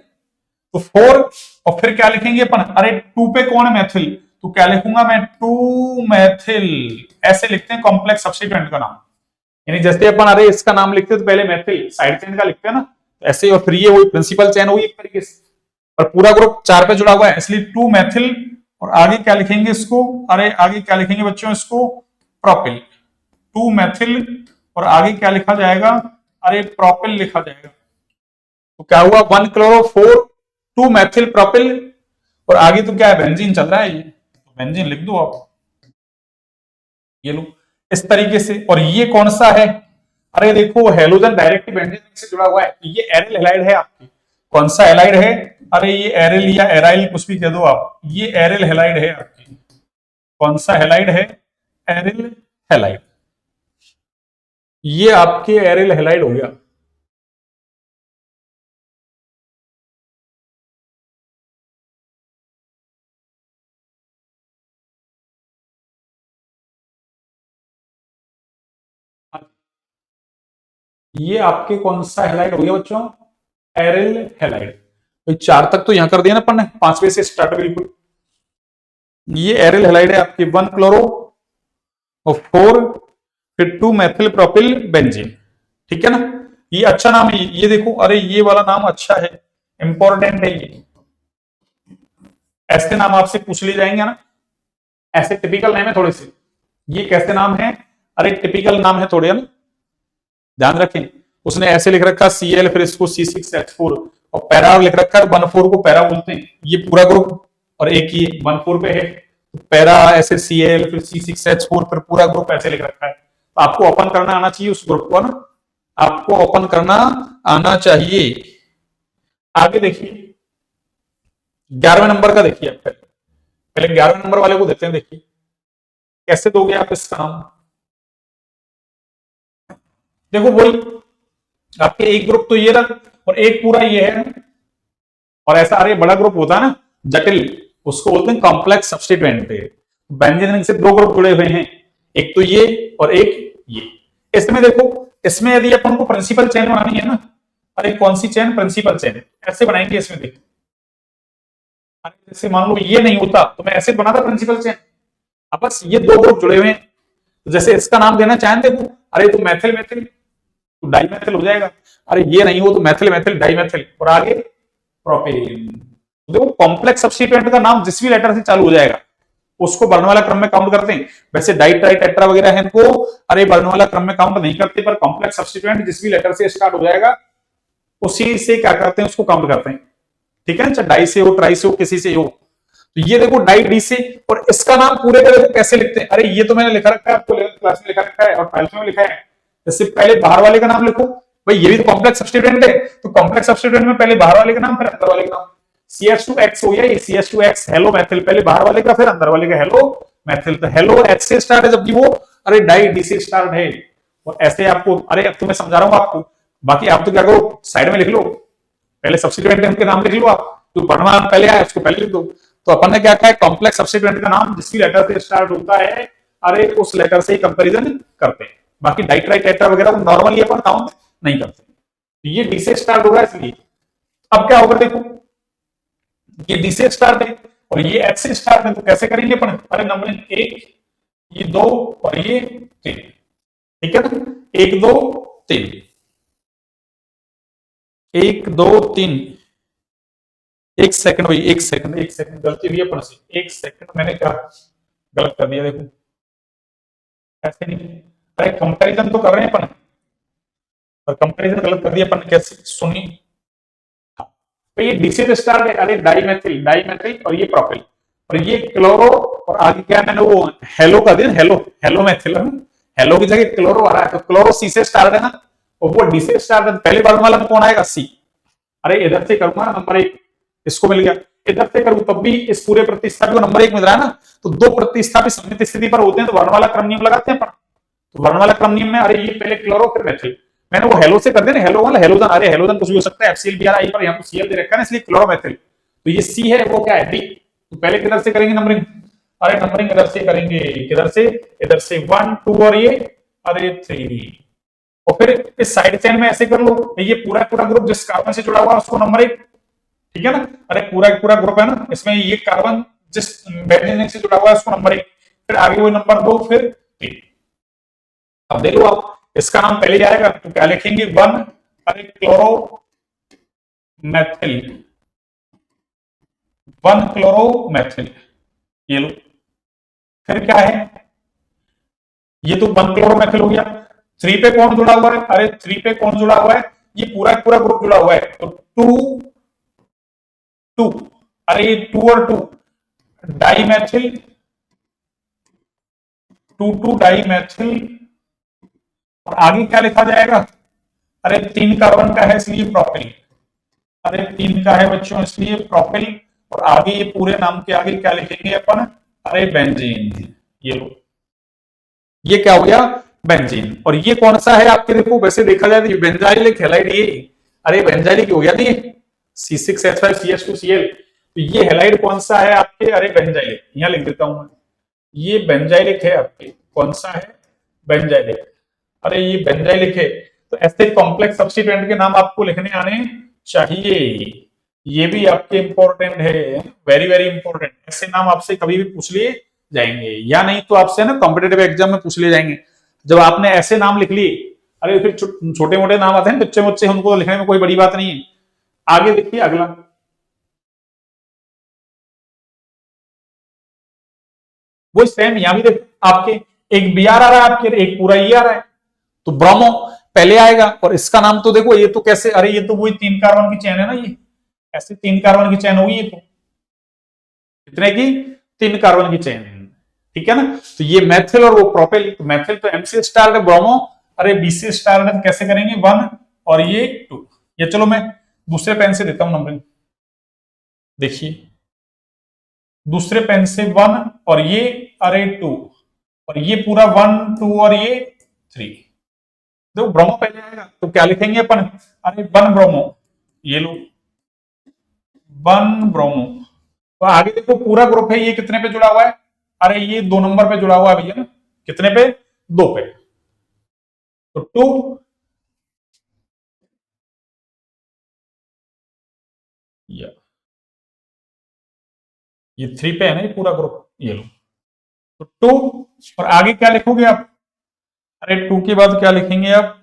तो 4 और फिर क्या लिखेंगे अपन, अरे 2 पे कौन है, मैथिल, तो क्या लिखूंगा मैं, 2 मैथिल, ऐसे लिखते हैं कॉम्प्लेक्स सब्स्टिट्यूएंट का नाम, यानी जैसे अपन अरे इसका नाम लिखते तो पहले मैथिल साइड चेन का लिखते हैं ना, तो ऐसे, और फिर ये वही प्रिंसिपल चेन हुई एक तरीके से, पर पूरा ग्रुप 4 पे जुड़ा हुआ है इसलिए 2 मैथिल, और आगे क्या लिखेंगे इसको, अरे आगे क्या लिखेंगे बच्चों इसको, प्रोपिल, 2 मैथिल, और आगे क्या लिखा जाएगा, अरे प्रोपिल लिखा जाएगा, तो क्या हुआ 1 क्लोरो 4 2 मैथिल प्रोपिल, और आगे तो क्या है, बेंजीन चल रहा है, ये तो बेंजीन लिख दो आप, ये लो इस तरीके से। और ये कौन सा है, अरे देखो हेलोजन डायरेक्टली बेंजीन से जुड़ा हुआ है, ये एरिल हैलाइड है आपकी, कौन सा हैलाइड है, अरे ये एरिल या एराइल कुछ भी कह दो आप, ये एरिल हैलाइड है आपकी, कौन सा हैलाइड है, एरिल हैलाइड, ये आपके एरिल हैलाइड हो गया। ये आपके कौन सा हैलाइड हो गया बच्चों, एरिल हैलाइड, तो 4 तक तो यहां कर दिया ना अपन ने, 5वें से स्टार्ट बिल्कुल, ये एरिल हैलाइड है आपकी, 1 क्लोरो और 4 फिर 2 मैथिल प्रोपिल बेंजीन, ठीक है ना, ये अच्छा नाम है, ये देखो अरे ये वाला नाम अच्छा है, इंपॉर्टेंट है ये, ऐसे नाम आपसे पूछ लिए जाएंगे ना, ऐसे टिपिकल नेम है थोड़े से, ये कैसे नाम है, अरे टिपिकल नाम है थोड़े, ना ध्यान रखें, उसने ऐसे लिख रखा Cl फिर इसको C6H4 और पैरा लिख रखा है 1,4 को पैरा बोलते हैं, ये पूरा ग्रुप, और एक ये 1,4 पे है, तो पैरा ऐसे Cl फिर C6H4 फिर पूरा ग्रुप ऐसे लिख रखा है, तो आपको ओपन करना आना चाहिए उस ग्रुप को ना, आपको ओपन करना आना चाहिए। आगे देखिए 11वें नंबर का देखिए, आप पहले 11वें नंबर वाले को देते हैं, देखिए कैसे दोगे आप इसका नाम, देखो वही आपके एक ग्रुप तो ये रहा और एक पूरा ये है, और ऐसा अरे बड़ा ग्रुप होता है ना जटिल, उसको बोलते हैं कॉम्प्लेक्स सब्स्टिट्यूएंट, बेंजीन रिंग से 2 ग्रुप जुड़े हुए हैं, एक तो ये और एक ये, इसमें देखो इसमें यदि अपन को प्रिंसिपल चेन बनानी है ना, अरे कौन सी चेन, प्रिंसिपल चेन, ऐसे बनाएंगे इसमें, देखो जैसे मान लो ये नहीं होता तो मैं ऐसे बनाता प्रिंसिपल चेन, अब बस ये 2 ग्रुप जुड़े हुए हैं, तो जैसे इसका नाम देना चाहें देखो, अरे तो मैथिल मैथिल तो डाइमेथिल हो जाएगा, अरे ये नहीं हो तो मैथिल मैथिल डाइमेथिल, और आगे प्रोपेन, देखो कॉम्प्लेक्स सब्स्टिट्यूएंट का नाम जिस भी लेटर से चालू हो जाएगा उसको वर्णमाला क्रम में काउंट करते हैं, वैसे डाई ट्राई टेट्रा वगैरह है इनको अरे वर्णमाला क्रम में काउंट नहीं करते, पर कॉम्प्लेक्स सब्स्टिट्यूएंट जिस भी लेटर से स्टार्ट हो जाएगा उसी से क्या करते हैं, उसको काउंट करते हैं, ठीक है, चाहे डाई से हो ट्राई से हो किसी से हो, तो ये देखो डाई डी से, और इसका नाम पूरे का देखो कैसे लिखते हैं, अरे ये तो मैंने लिखा रखा है आपको 11th क्लास में लिखा रखा है और 12th में लिखा है, जैसे पहले बाहर वाले का नाम लिखो, भाई ये भी तो कॉम्प्लेक्स सब्स्टिट्यूएंट है, तो कॉम्प्लेक्स सब्स्टिट्यूएंट में पहले बाहर वाले का नाम फिर अंदर वाले का नाम, CH2X हो गया ये CH2X हेलो मैथिल, पहले बाहर वाले का फिर अंदर वाले का हेलो मैथिल, तो हेलो H से स्टार्ट है जबकि वो अरे डाई डी से स्टार्ट है, और ऐसे आपको, अरे अब तो मैं समझा रहा हूं आपको, बाकी आप तो क्या करो साइड में लिख लो, पहले सब्स्टिट्यूएंट उनके नाम लिख लो आप, तो वर्णमाला पहले आया उसको पहले लिख दो, तो अपन ने क्या कहा है कॉम्प्लेक्स सब्स्टिट्यूएंट का नाम जिसकी लेटर से स्टार्ट होता है अरे उस लेटर से ही कंपैरिजन करते हैं, बाकी डाइट्राई टेट्रा वगैरह नॉर्मली अपन काउंट नहीं करते, तो ये डी से स्टार्ट होगा इसलिए, अब क्या होगा देखो ये डी से स्टार्ट है और ये एच से स्टार्ट है, तो कैसे करेंगे अपन, अरे नंबरिंग 1 ये 2 और ये 3, ठीक है ना, 1 2 3 1 2 3, एक सेकंड भाई, एक सेकंड गलती हुई है अपन से, एक सेकंड मैंने क्या गलत कर दिया, देखो ऐसे नहीं, अरे कंपैरिजन तो कर रहे हैं अपन, और कंपैरिजन गलत कर दिया अपन, कैसे सुनी, तो ये डी से स्टार्ट है, अरे डाइमेथिल डाइमेथिल और ये प्रोपिल, और ये क्लोरो, और आगे क्या मैंने वो हेलो कर दिया, हेलो हेलो मैथिल, हेलो की जगह क्लोरो आ रहा है, तो क्लोरो सी से स्टार्ट है ना, और वो डी से स्टार्ट है, पहले वर्णमाला में कौन आएगा, सी, अरे इधर से करूंगा ना नंबर 1, इसको मिल गया। इधर से करूं तब भी इस पूरे प्रतिस्थापी को नंबर 1 मिल रहा है ना। तो दो प्रतिस्थापी सममित स्थिति पर होते हैं तो वर्ण वाला क्रम नियम लगाते हैं अपन। तो वर्ण वाला क्रम नियम में अरे ये पहले क्लोरो फिर मेथिल, मैंने वो हेलो से कर दिया ना, हेलो वाला हेलोजन, अरे हेलोजन कुछ भी हो सकता है, एफसीएल बी आई पर यहाँ तो सीएल दे रखा है ना, इसलिए क्लोरोमेथिल। तो ये सी है, वो क्या है, डी। तो पहले किधर से करेंगे नंबरिंग, अरे नंबरिंग इधर से करेंगे, किधर से, इधर से 1 2 और ये अरे 3, और फिर इस साइड चेन में ऐसे कर लो, ये पूरा पूरा ग्रुप जिस कार्बन से जुड़ा हुआ है उसको नंबर 1, ठीक है ना। अरे पूरा पूरा ग्रुप है ना, इसमें ये कार्बन जिस बेंजीन से जुड़ा हुआ है उसको नंबर 1, फिर आगे वो नंबर 2, फिर 3। अब देख लो आप, इसका नाम पहले जाएगा तो क्या लिखेंगे, 1 अरे क्लोरो मैथिल, 1 क्लोरो मैथिल, ये लो। फिर क्या है, ये तो 1 क्लोरो मैथिल हो गया। 3 पे कौन जुड़ा हुआ है, अरे 3 पे कौन जुड़ा हुआ है, ये पूरा पूरा ग्रुप जुड़ा हुआ है, तो 2 2 अरे ये 2 और 2 डाई मैथिल, 2 2 डाई मैथिल, और आगे क्या लिखा जाएगा, अरे 3 कार्बन का है इसलिए प्रोपिल, अरे 3 का है बच्चों इसलिए प्रोपिल, और आगे ये पूरे नाम के आगे क्या लिखेंगे अपन, अरे बेंजीन, ये लो, ये क्या हो गया, बेंजीन। और ये कौन सा है आपके, देखो वैसे देखा जाए तो बेंजाइलिक हैलाइड, ये अरे बेंजाइलिक हो गया ना, ये C6H5CH2Cl, तो ये हैलाइड कौन सा है आपके, अरे बेंजाइलिक, यहां लिख देता हूं मैं, ये बेंजाइलिक है आपके, कौन सा है, बेंजाइलिक, अरे ये बेंजाइलिक है। तो ऐसे कॉम्प्लेक्स सब्स्टिट्यूएंट के नाम आपको लिखने आने चाहिए, ये भी आपके इंपॉर्टेंट है, वेरी वेरी इंपॉर्टेंट। ऐसे नाम आपसे कभी भी पूछ लिए जाएंगे, या नहीं तो आपसे ना कॉम्पिटेटिव एग्जाम में पूछ लिए जाएंगे। जब आपने ऐसे नाम लिख लिए, अरे फिर छोटे मोटे नाम आते हैं बच्चे बच्चे, उनको लिखने में कोई बड़ी बात नहीं है। आगे देखिए अगला, वो सेम यहां भी देखो आपके, एक बी आर आ रहा है आपके, एक पूरा ई आ रहा है, तो ब्रोमो पहले आएगा। और इसका नाम तो देखो, ये तो कैसे, अरे ये तो वही 3 कार्बन की चेन है ना, ये ऐसे 3 कार्बन की चेन होगी, ये तो कितने की, 3 कार्बन की चेन है, ठीक है ना। तो ये मैथिल और वो प्रोपेल, तो मैथिल तो एमसी स्टार है, ब्रोमो अरे बीसी स्टार है, तो कैसे करेंगे, 1 और ये 2, ये चलो मैं दूसरे पेन से देता हूं नंबरिंग, देखिए दूसरे पेन से 1 और ये अरे 2, और ये पूरा 1 2 और ये 3, तो ब्रोमो पहले आएगा तो क्या लिखेंगे अपन, अरे 1 ब्रोमो, ये लो 1 ब्रोमो। तो आगे देखो पूरा ग्रुप है, ये कितने पे जुड़ा हुआ है, अरे ये 2 नंबर पे जुड़ा हुआ है भैया, कितने पे, 2 पे, तो 2 ये 3 पे है ना, ये पूरा ग्रुप, ये लो, तो 2, और आगे क्या लिखोगे आप, अरे 2 के बाद क्या लिखेंगे आप,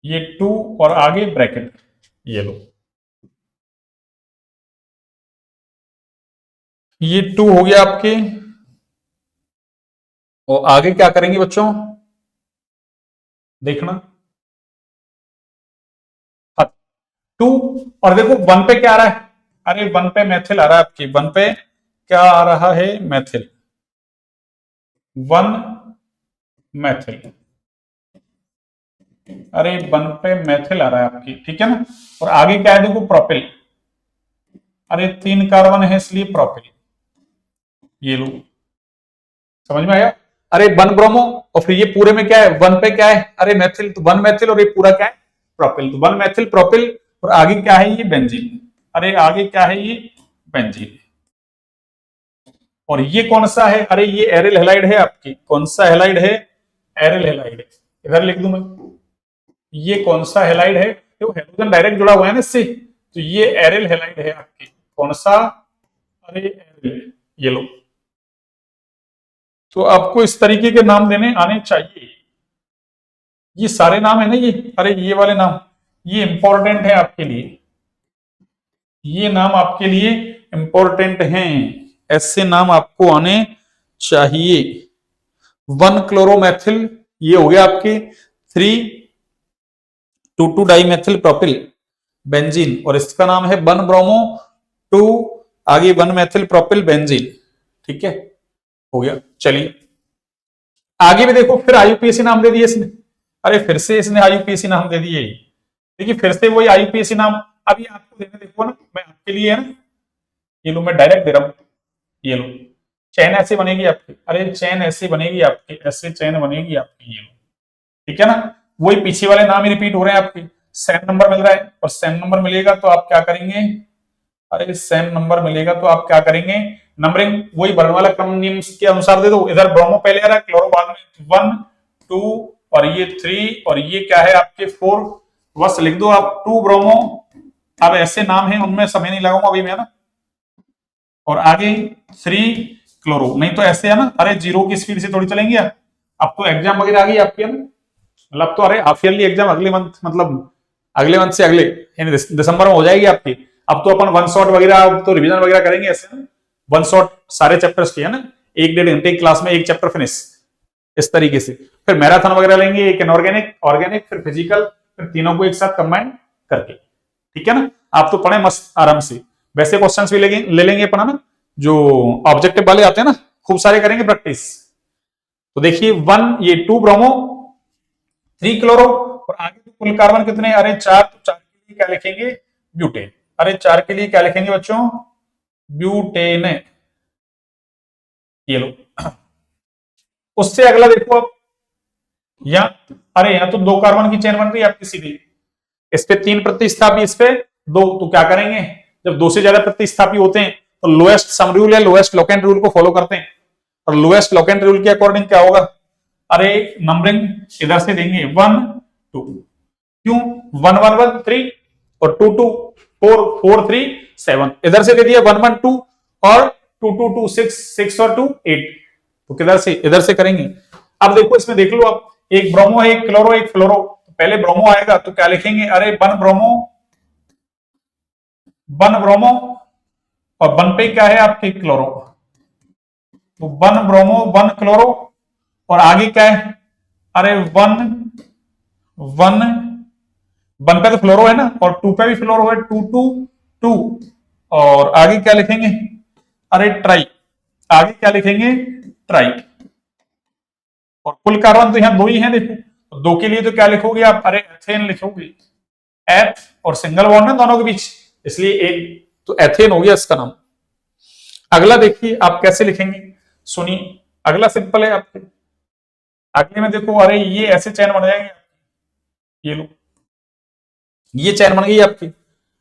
ये 2 और आगे ब्रैकेट, ये लो, ये 2 हो गया आपके, और आगे क्या करेंगे बच्चों, देखना, हाँ 2, और देखो 1 पे क्या आ रहा है, अरे 1 पे मैथिल आ रहा है आपकी, 1 पे क्या आ रहा है, मैथिल, 1 मैथिल, अरे 1 पे मैथिल आ रहा है आपकी, ठीक है ना। और आगे क्या है देखो, प्रोपिल, अरे 3 कार्बन है इसलिए प्रोपिल, ये लो, समझ में आया। अरे 1 ब्रोमो, और फिर ये पूरे में क्या है, 1 पे क्या है, अरे मैथिल, तो 1 मैथिल, और ये पूरा क्या है, प्रोपिल, तो 1 मैथिल प्रोपिल, और आगे क्या है, ये बेंजीन, अरे आगे क्या है, ये बेंजीन। और ये कौन सा है, अरे ये एरिल हेलाइड है आपकी, कौन सा हेलाइड है, एरिल हेलाइड, इधर लिख दूं मैं, ये कौन सा हेलाइड है, तो हेलोजन डायरेक्ट जुड़ा हुआ है ना इससे, तो ये एरिल हेलाइड है आपकी, कौन सा, अरे एरिल, ये लो। तो आपको इस तरीके के नाम देने आने चाहिए, ये सारे नाम है ना ये, अरे ये वाले नाम, ये इंपॉर्टेंट है आपके लिए, ये नाम आपके लिए इंपॉर्टेंट हैं, ऐसे नाम आपको आने चाहिए। 1 क्लोरोमेथिल, ये हो गया आपके, 3 2 2 डाईमेथिल प्रोपिल बेंजीन, और इसका नाम है 1 ब्रोमो 2 आगे 1 मेथिल प्रोपिल बेंजीन, ठीक है, हो गया। चलिए आगे भी देखो फिर आईयूपीएसी नाम दे दिए इसने, अरे फिर से इसने आईयूपीएसी नाम दे दिए। देखिए फिर से वही आईयूपीएसी नाम, अभी आपको देने देखो ना, मैं आपके लिए है ना, ये लो मैं डायरेक्ट दे रहा हूं, ये लो चैन ऐसे बनेगी आपकी, अरे चैन ऐसे बनेगी आपकी, ऐसे चैन बनेगी आपकी, ये लो, ठीक है ना। वही पीछे वाले नाम ही रिपीट हो रहे हैं आपके, सैन नंबर मिल रहा है, और सैन नंबर मिलेगा तो आप क्या करेंगे, अरे सैन नंबर मिलेगा तो आप क्या करेंगे, नंबरिंग वही वर्णमाला क्रम नियम के अनुसार दे दो। इधर ब्रोमो पहले आ रहा है, क्लोरो बाद में, 1 2 और ये 3 और ये क्या है आपके 4, बस लिख दो आप 2 ब्रोमो। अब ऐसे नाम है उनमें समय नहीं लगाऊंगा अभी मैं ना, और आगे 3 क्लोरो, नहीं तो ऐसे है ना, अरे जीरो की स्पीड से थोड़ी चलेंगे यार। अब तो एग्जाम वगैरह आ गई आपकी है ना, मतलब तो अरे हाफ ईयरली एग्जाम अगले मंथ, मतलब अगले मंथ से अगले यानी दिसंबर में हो जाएगी आपकी। अब तो अपन वन शॉट वगैरह तो रिवीजन वगैरह करेंगे ऐसे ना, वन शॉट सारे चैप्टर्स की है ना, 1-1.5 घंटे की क्लास में एक चैप्टर फिनिश, इस तरीके से। फिर मैराथन वगैरह लेंगे, एक इनऑर्गेनिक, ऑर्गेनिक, फिर फिजिकल, फिर तीनों को एक साथ कंबाइन करके, ठीक है ना। आप तो पढ़े मस्त आराम से। वैसे क्वेश्चंस भी ले लेंगे अपना ना, जो ऑब्जेक्टिव वाले आते हैं ना, खूब सारे करेंगे प्रैक्टिस। तो देखिए 1 ये 2 ब्रोमो 3 क्लोरो, और आगे तो कुल कार्बन कितने, अरे 4, तो 4 के लिए क्या लिखेंगे, ब्यूटेन। अरे 4 के लिए क्या लिखेंगे बच्चों, ब्यूटेन, ये लो। उससे अगला देखो आप, या अरे यहाँ तो 2 कार्बन की चेन बन रही है आपकी सीधी, इस पे 3 प्रतिस्थापी, इस पे 2, तो क्या करेंगे, जब 2 से ज्यादा प्रतिस्थापी होते हैं तो लोएस्ट सम रूल या लोएस्ट लोकेंट रूल को फॉलो करते हैं, और लोएस्ट लोकेंट रूल के अकॉर्डिंग क्या होगा, अरे नंबरिंग इधर से देंगे 1 2, क्यों 1 1 1 3 और 2 2 4 4 3 7, इधर से दे दिया 1 1 2 और 2 2 2 6 6 और 2 8, तो किधर से, इधर से करेंगे। अब देखो इसमें देख लो आप, एक ब्रोमो है, एक क्लोरो, एक फ्लोरो, तो पहले ब्रोमो आएगा तो क्या लिखेंगे, अरे 1 ब्रोमो 1 ब्रोमो, और 1 पे क्या है आपके क्लोरो, तो 1 ब्रोमो 1 क्लोरो, और आगे क्या है, अरे 1 1 1 पे तो फ्लोरो है ना, और 2 पे भी फ्लोरो है, 2 2 2, और आगे क्या लिखेंगे, अरे ट्राई, आगे क्या लिखेंगे, ट्राई, और कुल कार्बन तो यहां 2 ही हैं देखो, तो 2 के लिए तो क्या लिखोगे आप, अरे एथेन लिखोगे, एथ और सिंगल बॉन्ड है दोनों के बीच, इसलिए एक तो एथेन हो गया इसका नाम। अगला देखिए आप कैसे लिखेंगे, सुनिए, अगला सिंपल है आपके, अगले में देखो, अरे ये ऐसे चैन बन जाएंगे, ये लो, ये चैन बन गई आपकी।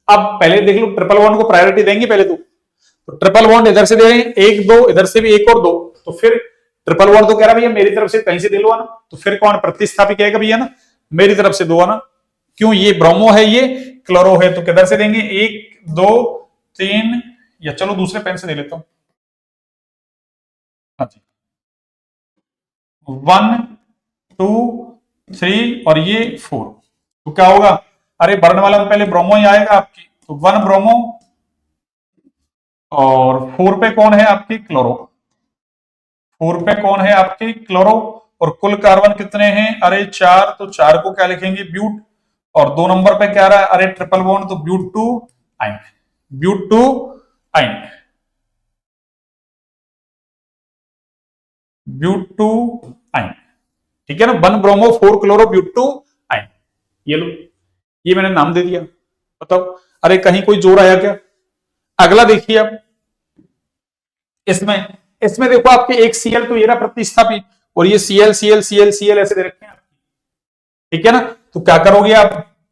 अब पहले देख लो, ट्रिपल बॉन्ड को प्रायोरिटी देंगे पहले तो ट्रिपल बॉन्ड इधर से दे रहे हैं 1 2, इधर से भी 1 और 2, तो फिर ट्रिपल बॉन्ड तो कह रहा भैया मेरी तरफ से कहीं से दे लो ना, तो फिर कौन प्रतिस्थापी कहेगा भैया ना, मेरी तरफ से 2 ना, क्यों ये ब्रोमो है ये क्लोरो है, तो किधर से देंगे 1 2 3, या चलो दूसरे पेन से दे लेता हूं, हाँ जी, 1 2 3 और ये 4, तो क्या होगा, अरे वर्ण वाला तो पहले ब्रोमो ही आएगा आपकी, तो 1 ब्रोमो, और 4 पे कौन है आपकी क्लोरो, 4 पे कौन है आपकी क्लोरो, और कुल कार्बन कितने हैं, अरे 4, तो 4 को क्या लिखेंगे ब्यूट, और 2 नंबर पे क्या रहा है, अरे ट्रिपल बॉन्ड, तो but two yne, but two yne, but two yne, ठीक है ना, 1 bromo 4 chloro but two yne, ये लो, ये मैंने नाम दे दिया, बताओ, अरे कहीं कोई जोर आया क्या। अगला देखिए अब, इसमें इसमें देखो आपके एक सीएल तो ये रहा प्रतिस्थापी, और ये सीएल सीएल सीएल सीएल ऐसे दे रखे हैं, ठीक है ना, तो क्या करोगे आप,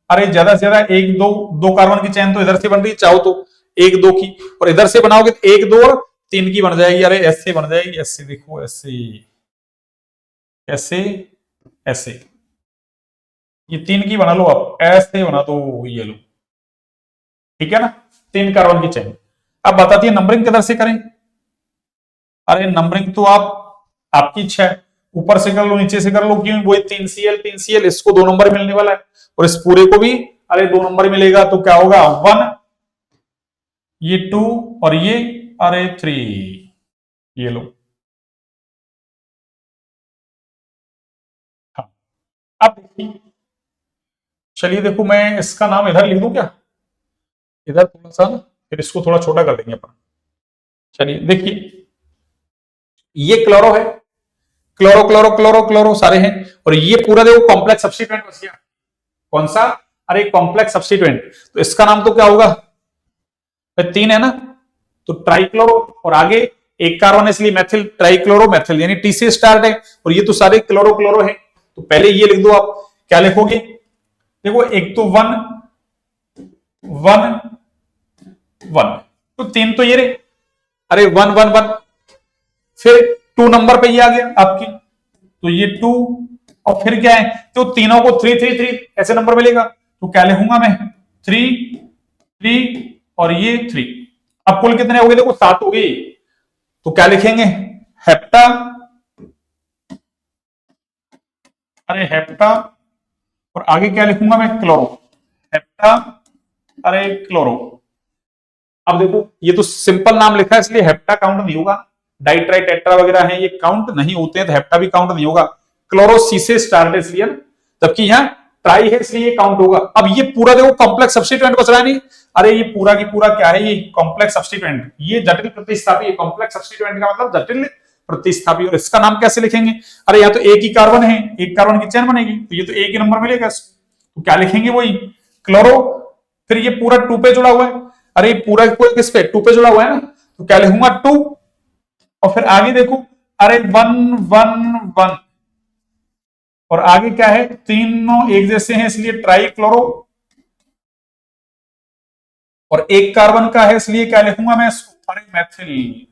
अरे ज्यादा से ज्यादा 1 2 2 कार्बन की चेन तो इधर से बन रही है, चाहो तो 1 2 की, और इधर से बनाओगे तो 1 2 और 3 की बन जाएगी, अरे ऐसे बन जाएगी, ऐसे देखो, ऐसे ऐसे ऐसे, ये 3 की बना लो आप, ऐसे बना दो, ये लो, ठीक है ना, 3 कार्बन की चेन। अब बताती है नंबरिंग किधर से करें, अरे नंबरिंग तो आप आपकी इच्छा है, ऊपर से कर लो नीचे से कर लो, क्यों, वही 3 CL इसको 2 नंबर मिलने वाला है, और इस पूरे को भी अरे 2 नंबर मिलेगा, तो क्या होगा 1 ये 2 और ये अरे 3, ये लो, हाँ। अब देखिए, चलिए देखो मैं इसका नाम इधर लिख दूं क्या, इधर थोड़ा सा ना, फिर इसको थोड़ा छोटा कर देंगे अपन, चलिए देखिए, ये क्लोरो है, क्लोरो क्लोरो क्लोरो क्लोरो सारे हैं। और ये पूरा देखो कॉम्प्लेक्स सब्स्टिट्यूएंट बच गया। कौन सा? अरे कॉम्प्लेक्स सब्स्टिट्यूएंट, तो इसका नाम तो क्या होगा? 3 है ना, तो ट्राइक्लोरो, और आगे एक कार्बन है इसलिए मैथिल, ट्राइक्लोरो मैथिल, यानी टी से स्टार्ट है। और ये तो सारे क्लोरो क्लोरो है, तो पहले ये लिख दो आप। क्या लिखोगे? देखो एक तो 1 1 1, तो 3 तो ये रहे, अरे 1 1 1, फिर 2 नंबर पे ये आ गया आपकी, तो ये 2, और फिर क्या है, तो तीनों को 3 3 3 ऐसे नंबर मिलेगा, तो क्या लिखूंगा मैं? 3 3 और ये 3। अब कुल कितने हो गए? देखो 7 हो गए, तो क्या लिखेंगे? हेप्टा, अरे हेप्टा, और आगे क्या लिखूंगा मैं? क्लोरो, हेप्टा, अरे क्लोरो। अब देखो ये तो सिंपल नाम लिखा है इसलिए हेप्टा काउंट नहीं होगा, डाइट्राई टेट्रा वगैरह है ये काउंट नहीं होते हैं, तो हेप्टा भी काउंट नहीं होगा। क्लोरो सी से स्टार्ट है इसलिए, जबकि यहाँ ट्राई है इसलिए ये काउंट होगा। अब ये पूरा देखो कॉम्प्लेक्स सब्स्टिट्यूएंट बच रहा है नहीं, अरे ये पूरा की पूरा क्या है? ये कॉम्प्लेक्स सब्स्टिट्यूएंट, ये जटिल प्रतिस्थापी, कॉम्प्लेक्स सब्स्टिट्यूएंट का मतलब जटिल प्रतिस्थापी। और इसका नाम कैसे लिखेंगे? अरे यहाँ तो एक ही कार्बन है, एक कार्बन की चेन बनेगी, तो ये तो एक ही नंबर मिलेगा इसको, तो क्या लिखेंगे? वही क्लोरो, फिर ये पूरा 2 पे जुड़ा हुआ है, अरे पूरा पूरा किस पे? 2 पे जुड़ा हुआ है ना, तो क्या लिखूंगा? 2, और फिर आगे देखो, अरे 1 1 1, और आगे क्या है? तीनों एक जैसे हैं इसलिए ट्राई क्लोरो, और एक कार्बन का है इसलिए क्या लिखूंगा मैं इसको? अरे मैथिल,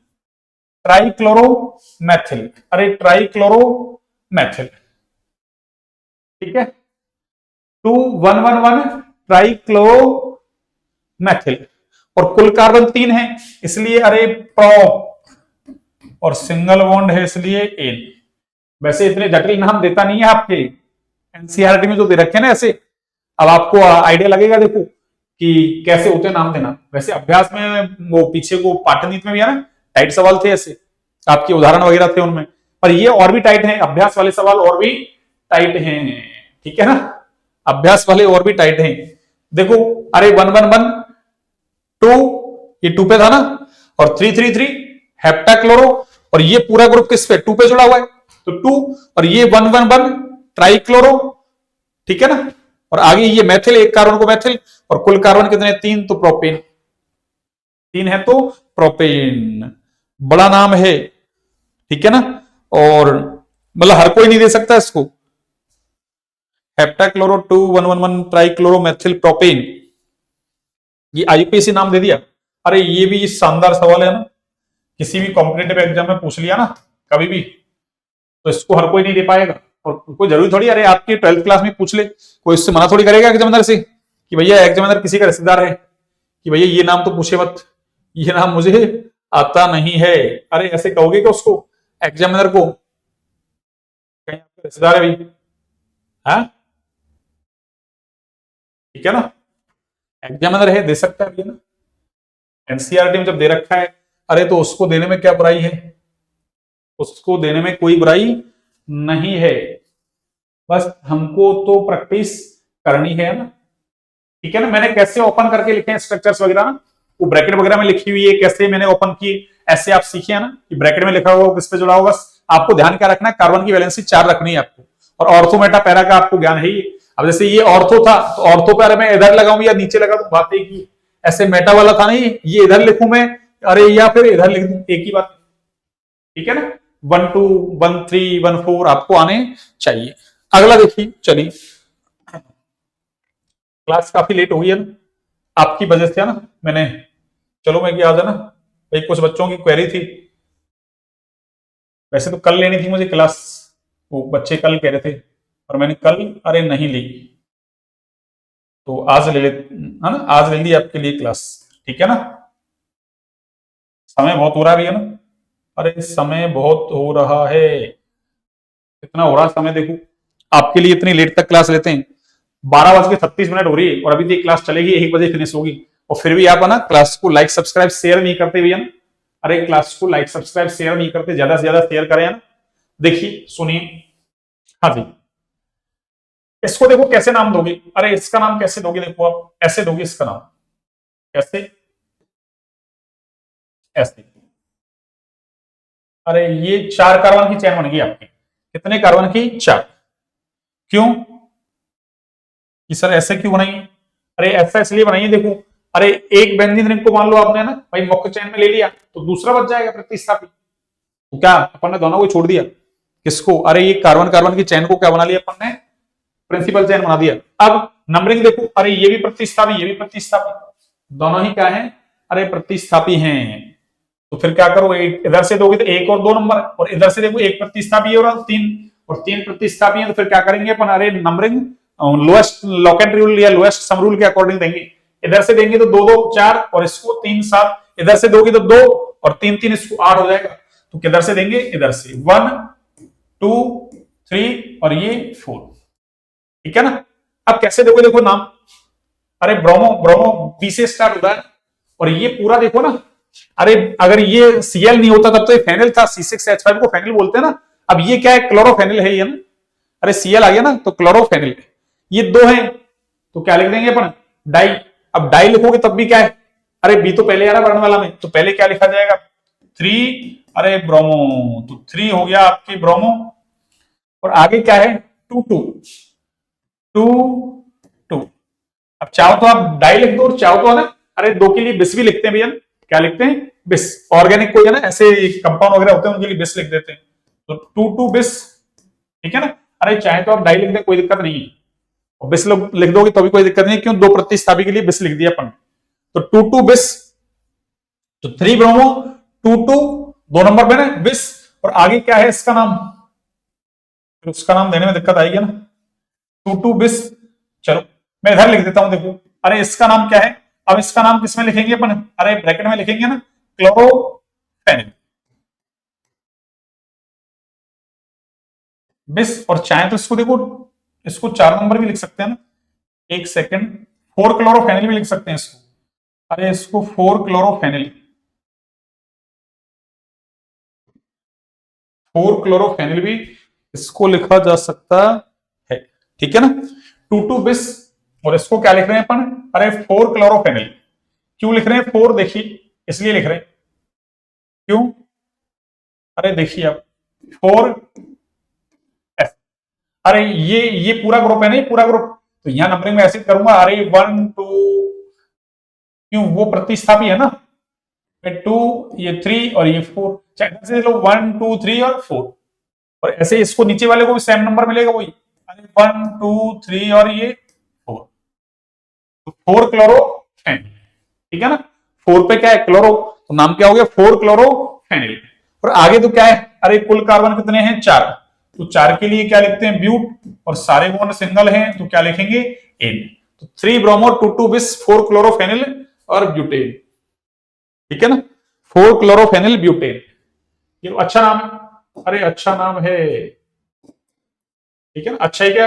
ट्राई क्लोरो मैथिल, अरे ट्राई क्लोरो मैथिल, ठीक है। 2 1 1 1 ट्राई क्लोरो मैथिल, और कुल कार्बन 3 है इसलिए अरे प्रोप, और सिंगल बॉन्ड है इसलिए एन। वैसे इतने जटिल नाम देता नहीं है आपके एनसीईआरटी में जो दे रखे हैं ना ऐसे, अब आपको आइडिया लगेगा देखो कि कैसे होते नाम देना। वैसे अभ्यास में वो पीछे को पाठनीति में भी है ना, टाइट सवाल थे ऐसे, आपके उदाहरण वगैरह थे उनमें, पर ये और भी टाइट है, अभ्यास वाले सवाल और भी टाइट हैं, ठीक है ना, अभ्यास वाले और भी टाइट हैं। देखो अरे 1 1 1 2, ये 2 पे था ना, और 3 3 3 हेप्टाक्लोरो, और ये पूरा ग्रुप किस पे? 2 पे जुड़ा हुआ है, तो 2, और ये 1 1 1 ट्राइक्लोरो, ठीक है ना, और आगे ये मैथिल, एक कार्बन को मैथिल, और कुल कार्बन कितने? 3, तो प्रोपेन, 3 है तो प्रोपेन, बड़ा नाम है, ठीक है ना, और मतलब हर कोई नहीं दे सकता इसको। हेप्टाक्लोरो 2 1 1 1 ट्राइक्लोरो मैथिल प्रोपेन, ये आईपीएसी नाम दे दिया। अरे ये भी शानदार सवाल है ना, किसी भी कॉम्पिटेटिव एग्जाम में पूछ लिया ना कभी भी, तो इसको हर कोई नहीं दे पाएगा, और कोई जरूरी थोड़ी, अरे आपकी 12th क्लास में पूछ ले, कोई इससे मना थोड़ी करेगा एग्जामिनर से कि भैया एग्जामिनर किसी का रिश्तेदार है कि भैया ये नाम तो पूछे मत, ये नाम मुझे आता नहीं है। अरे ऐसे कहोगे कि उसको एग्जामिनर को कहीं आपका रिश्तेदार है भाई, हाँ ठीक है ना, एग्जामिनर है, दे सकता है ना, एनसीईआरटी में जब दे रखा है, अरे तो उसको देने में क्या बुराई है? उसको देने में कोई बुराई नहीं है, बस हमको तो प्रैक्टिस करनी है ना, ठीक है ना। मैंने कैसे ओपन करके लिखे हैं स्ट्रक्चर्स वगैरह ना, वो ब्रैकेट वगैरह में लिखी हुई है, कैसे मैंने ओपन की, ऐसे आप सीखे है ना कि ब्रैकेट में लिखा होगा किस पे जुड़ा होगा। आपको ध्यान क्या रखना है? कार्बन की वैलेंसी 4 रखनी है आपको, और ऑर्थो मेटा पैरा का आपको ज्ञान है ही। अब जैसे ये ऑर्थो था, तो ऑर्थो पे अरे मैं इधर लगाऊं या नीचे लगा दूं, बात एक ही। ऐसे मेटा वाला था नहीं, ये इधर लिखूं मैं, अरे या फिर इधर लिख दूं, एक ही बात, ठीक है ना। 1 2 1 3 1 4 आपको आने चाहिए। अगला देखिए, चलिए क्लास काफी लेट हो गई है ना, आपकी वजह से है ना, मैंने, चलो मैं आज है ना भाई, कुछ बच्चों की क्वेरी थी, वैसे तो कल लेनी थी मुझे क्लास, वो बच्चे कल कह रहे थे, और मैंने कल अरे नहीं ली, तो आज ले ले, है ना, आज ले ली आपके लिए क्लास, ठीक है ना। समय बहुत हो रहा है भैया ना, अरे समय बहुत हो रहा है, इतना हो रहा समय देखो, आपके लिए इतनी लेट तक क्लास लेते हैं, 12:36 हो रही है, और अभी तक क्लास चलेगी, 1 बजे फिनिश होगी, और फिर भी आप है ना क्लास को लाइक सब्सक्राइब शेयर नहीं करते भैया ना। अरे क्लास को लाइक सब्सक्राइब शेयर नहीं करते, ज्यादा से ज्यादा शेयर करें ना। देखिए सुनिए, हाँ जी, इसको देखो कैसे नाम दोगे, अरे इसका नाम कैसे दोगे, देखो आप ऐसे दोगे इसका नाम, कैसे? ऐसे, अरे ये 4 कार्बन की चेन बन गई आपकी, कितने कार्बन की? 4। क्यों कि सर ऐसे क्यों बनाई? अरे ऐसा इसलिए बनाइए, देखो, अरे एक बेंजीन रिंग को मान लो आपने ना भाई मुख्य चैन में ले लिया, तो दूसरा बच जाएगा प्रतिस्थापी। तो क्या अपन ने दोनों को छोड़ दिया? किसको? अरे ये कार्बन कार्बन की चैन को क्या बना लिया अपन ने? प्रिंसिपल चैन बना दिया। अब नंबरिंग देखो, अरे ये भी प्रतिस्थापी, ये भी प्रतिस्थापी, दोनों ही क्या है? अरे प्रतिस्थापी हैं। तो फिर क्या करो, एक इधर से दोगे तो 1 और 2 नंबर, और इधर से देखो एक प्रतिस्थापी है और 3, और 3 प्रतिस्थापी है, तो फिर क्या करेंगे अपन? अरे नंबरिंग लोएस्ट लॉकेट रूल या लोएस्ट सम रूल के अकॉर्डिंग देंगे। इधर से देंगे तो 2 2 4, और इसको 3 7, इधर से दोगे तो 2 और 3 3, इसको 8 हो जाएगा। तो किधर से देंगे? इधर से 1 2 3 और ये 4, ठीक है ना। अब कैसे देखो, देखो नाम, अरे ब्रोमो, ब्रोमो बी से स्टार्ट होता है, और ये पूरा देखो ना, अरे अगर ये Cl नहीं होता तब तो ये फेनिल था, C6H5 को फेनिल बोलते हैं ना। अब ये क्या है? क्लोरोफेनिल है ये ना। अरे Cl आ गया ना, तो क्लोरोफेनिल। ये 2 है, तो क्या लिख देंगे अपन? डाई। अब डाई लिखोगे तब भी क्या है? अरे बी तो पहले आ रहा वर्णमाला में, तो पहले क्या लिखा जाएगा? 3, अरे ब्रोमो, तो 3 हो गया आपके ब्रोमो, और आगे क्या है? 2 2 2 2। अब चाहो तो आप डाई लिख दो, और चाहो तो है ना, अरे 2 के लिए बिस भी लिखते हैं भैया। क्या लिखते हैं? बिस। ऑर्गेनिक कोई है ना ऐसे कंपाउंड वगैरह होते हैं, उनके लिए बिस लिख देते हैं, तो 2 2 बिस, ठीक है ना। अरे चाहे तो आप डाई लिख दें, कोई दिक्कत नहीं है, और बिस लिख दोगे तो भी कोई दिक्कत नहीं है, क्यों? 2 प्रतिस्थापी के लिए बिस लिख दिया अपन। तो 2 2 बिस, तो 3 ब्रोमो 2 2, 2 नंबर पे ना बिस, और आगे क्या है इसका नाम? फिर उसका नाम देने में दिक्कत आएगी ना। 2 2 बिस, चलो मैं इधर लिख देता हूं, देखो, अरे इसका नाम क्या है? अब इसका नाम किसमें लिखेंगे अपन? अरे ब्रैकेट में लिखेंगे ना, क्लोरोफेनिल बिस। और चाहे तो इसको देखो, इसको 4 नंबर भी लिख सकते हैं ना, एक सेकंड, 4 क्लोरोफेनिल भी लिख सकते हैं इसको। अरे इसको 4 क्लोरोफेनिल, 4 क्लोरोफेनिल भी इसको लिखा जा सकता है, ठीक है ना। 2 2 बिस, और इसको क्या लिख रहे हैं अपन? अरे 4 क्लोरोफेनिल। क्यों लिख रहे हैं 4? देखिए इसलिए लिख रहे हैं, क्यों? अरे देखिए आप, 4, अरे ये पूरा ग्रुप है ना, ये पूरा ग्रुप, तो यहां नंबरिंग में ऐसे करूंगा, अरे 1 2, क्यों? वो प्रतिस्थापी है ना, 2, ये 3 और ये 4, चाहे से लो 1 2 3 और 4, और ऐसे इसको नीचे वाले को भी सेम नंबर मिलेगा वही, अरे 1 2 3 और ये 4, तो 4 क्लोरोफेनिल, ठीक है ना। 4 पे क्या है? क्लोरो, तो नाम क्या हो गया? 4 क्लोरोफेनिल। और आगे तो क्या है? अरे कुल कार्बन कितने हैं? 4, तो 4 के लिए क्या लिखते हैं? ब्यूट, और सारे बॉन्ड सिंगल हैं, तो क्या लिखेंगे? एन। तो 3 ब्रोमो 2 2 बिस 4 क्लोरोफेनिल और ब्यूटेन, ठीक है ना। 4 क्लोरोफेनिल ब्यूटेन, ये अच्छा नाम है, अरे अच्छा नाम है, ठीक है ना। अच्छा है क्या?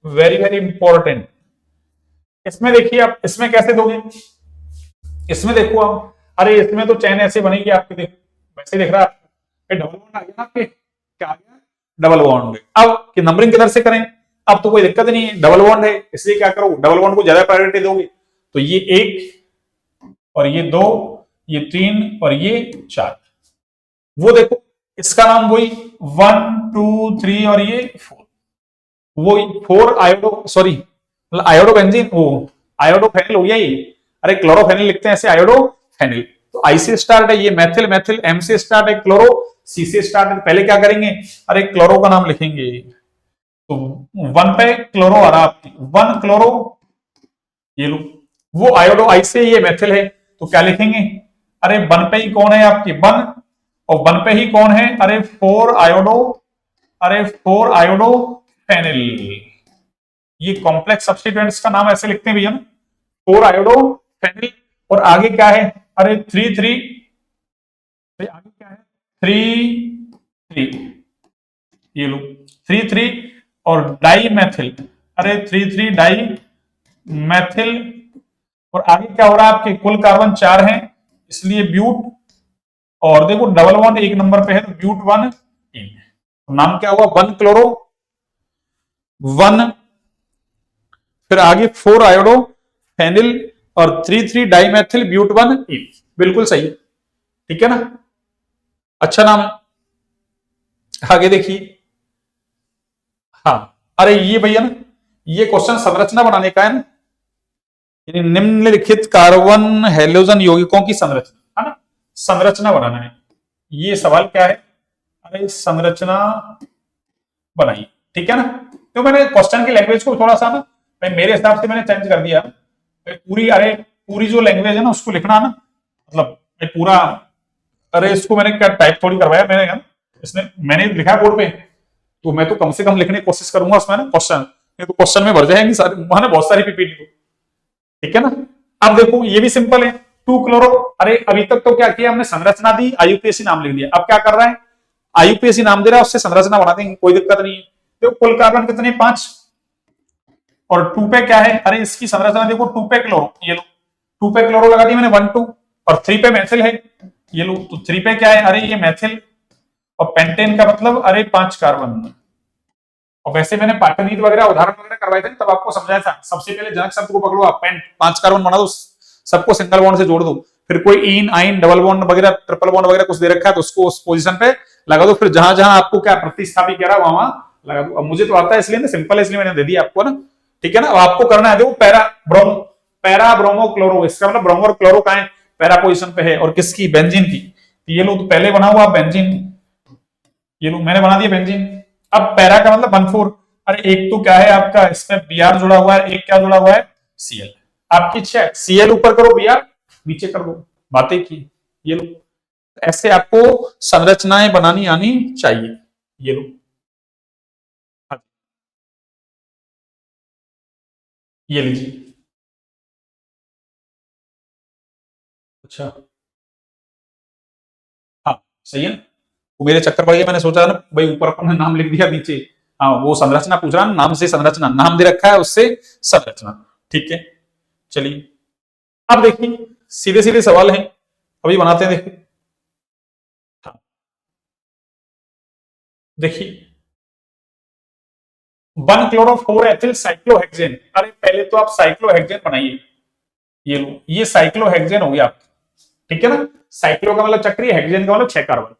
Very very important. इसमें देखिए आप, इसमें कैसे दोगे? इसमें देखो आप, अरे इसमें तो चैन ऐसे बनेगी आपके, देखो वैसे दिख रहा है, डबल बॉन्ड आ गया ना आपके, क्या आ गया? Double bond. अब कि नंबरिंग किधर से करें? अब तो कोई दिक्कत नहीं है, डबल बॉन्ड है, इसलिए क्या करो, डबल बॉन्ड को ज्यादा प्रायोरिटी दोगे, तो ये 1 और ये 2, ये 3 और ये 4, वो देखो इसका नाम वही 1 2 3 और ये 4, वो 4 आयोडो, सॉरी आयोडो बेंजीन, वो आयोडो फेनिल हो गया ये। अरे क्लोरोफेनिल लिखते हैं ऐसे, आयोडो फेनिल, तो आई से स्टार्ट है, ये मैथिल, मैथिल एम से स्टार्ट है, क्लोरो सी से स्टार्ट है। पहले क्या करेंगे? अरे क्लोरो का नाम लिखेंगे, तो 1 पे क्लोरो आ रहा आपकी, 1 क्लोरो, ये लो, वो आयोडो आई से, ये मैथिल है, तो क्या लिखेंगे? अरे 1 पे ही कौन है आपकी? 1, और 1 पे ही कौन है? अरे 4 आयोडो, अरे 4 आयोडो फेनिल। ये कॉम्प्लेक्स सब्स्टिट्यूएंट्स का नाम ऐसे लिखते हैं भैया, 4 आयोडो फेनिल, और आगे क्या है? अरे 3 3, आगे क्या है? 3 3, ये लो 3 3, और डाई मैथिल, अरे 3 3 डाई मैथिल, और आगे क्या हो रहा है आपके? कुल कार्बन 4 हैं, इसलिए ब्यूट, और देखो डबल बॉन्ड 1 नंबर पे है, तो ब्यूट 1 इन, नाम क्या हुआ? 1 क्लोरो 1, फिर आगे 4 आयोडो फेनिल, और 3 3 डाइमेथिल ब्यूट 1 इन, बिल्कुल सही, ठीक है ना। अच्छा नाम है। आगे देखिए, हाँ, अरे ये भैया ना, ये क्वेश्चन संरचना बनाने का है ना, यानी निम्नलिखित कार्बन हैलोजन यौगिकों की संरचना है ना, संरचना बनाना है। ये सवाल क्या है, अरे संरचना बनाई, ठीक है ना। तो मैंने क्वेश्चन की लैंग्वेज को थोड़ा सा ना, मेरे हिसाब से मैंने चेंज कर दिया। पूरी, अरे पूरी जो लैंग्वेज है ना उसको लिखना ना, मतलब पूरा, अरे इसको मैंने क्या टाइप थोड़ी करवाया मैंने ना, इसने मैंने लिखा बोर्ड पे, तो मैं तो कम से कम लिखने की कोशिश करूंगा उसमें ना क्वेश्चन, नहीं तो क्वेश्चन में भर जाएंगे सारे वहां ना, बहुत सारी पीपीटी, ठीक है ना। अब देखो ये भी सिंपल है, टू क्लोरो, अरे अभी तक तो क्या किया हमने, संरचना दी, आईयूपीएसी नाम लिख दिया। अब क्या कर रहा है, आईयूपीएसी नाम दे रहा है, उससे संरचना बना देंगे, कोई दिक्कत नहीं है। तो कुल कार्बन कितने, 5, और टू पे क्या है, अरे इसकी संरचना देखो, टू पे क्लोरो, ये लो, टू पे क्लोरो लगा दी मैंने 1 2, और 3 पे मैथिल है, ये लो, तो 3 पे क्या है, अरे ये मैथिल, और पेंटेन का मतलब अरे 5 कार्बन। और वैसे मैंने पाटनीत वगैरह उदाहरण वगैरह करवाए थे तब आपको समझाया था, सबसे पहले जनक शब्द को पकड़ो आप, पेंट 5 कार्बन बना दो, सबको सिंगल बॉन्ड से जोड़ दो, फिर कोई इन आइन डबल बॉन्ड वगैरह ट्रिपल बॉन्ड वगैरह कुछ दे रखा है तो उसको उस पोजीशन पे लगा दो, फिर जहां जहां आपको क्या प्रतिस्थापित कह रहा है वहां लगा दो। अब मुझे तो आता है इसलिए ना, सिंपल है इसलिए मैंने दे दिया आपको ना, ठीक है ना। अब आपको करना है, देखो पैरा ब्रोमो क्लोरो, इसका मतलब ब्रोमो और क्लोरो का है, पैरा पोजीशन पे है, और किसकी, बेंजीन की। तो ये लो, तो पहले बनाओ आप बेंजीन, ये लो मैंने बना दिया बेंजीन। अब पैरा का मतलब 1 4, अरे एक तो क्या है आपका इसमें बीआर जुड़ा हुआ है, एक क्या जुड़ा हुआ है, सीएल। आपकी इच्छा है सीएल ऊपर करो, बीआर नीचे कर दो, बातें की। ये लो, ऐसे आपको संरचनाएं बनानी आनी चाहिए। ये लो, हाँ, ये लीजिए। अच्छा, हाँ सही है ना, वो मेरे चक्कर पड़ गया, मैंने सोचा ना भाई ऊपर अपन ने नाम लिख दिया, नीचे हाँ वो संरचना पूछ रहा ना, नाम से संरचना, नाम दे रखा है उससे संरचना, ठीक है। चलिए अब देखिए, सीधे सीधे सवाल हैं, अभी बनाते हैं, देखिए। हाँ, देखिए, 1 क्लोरो 4 एथिल साइक्लोहेक्सेन, अरे पहले तो आप साइक्लोहेक्सेन बनाइए, ये लो, ये साइक्लोहेक्सेन हो गया आपका, ठीक है ना। साइक्लो का मतलब चक्रीय, हेक्सेन का मतलब 6 कार्बन,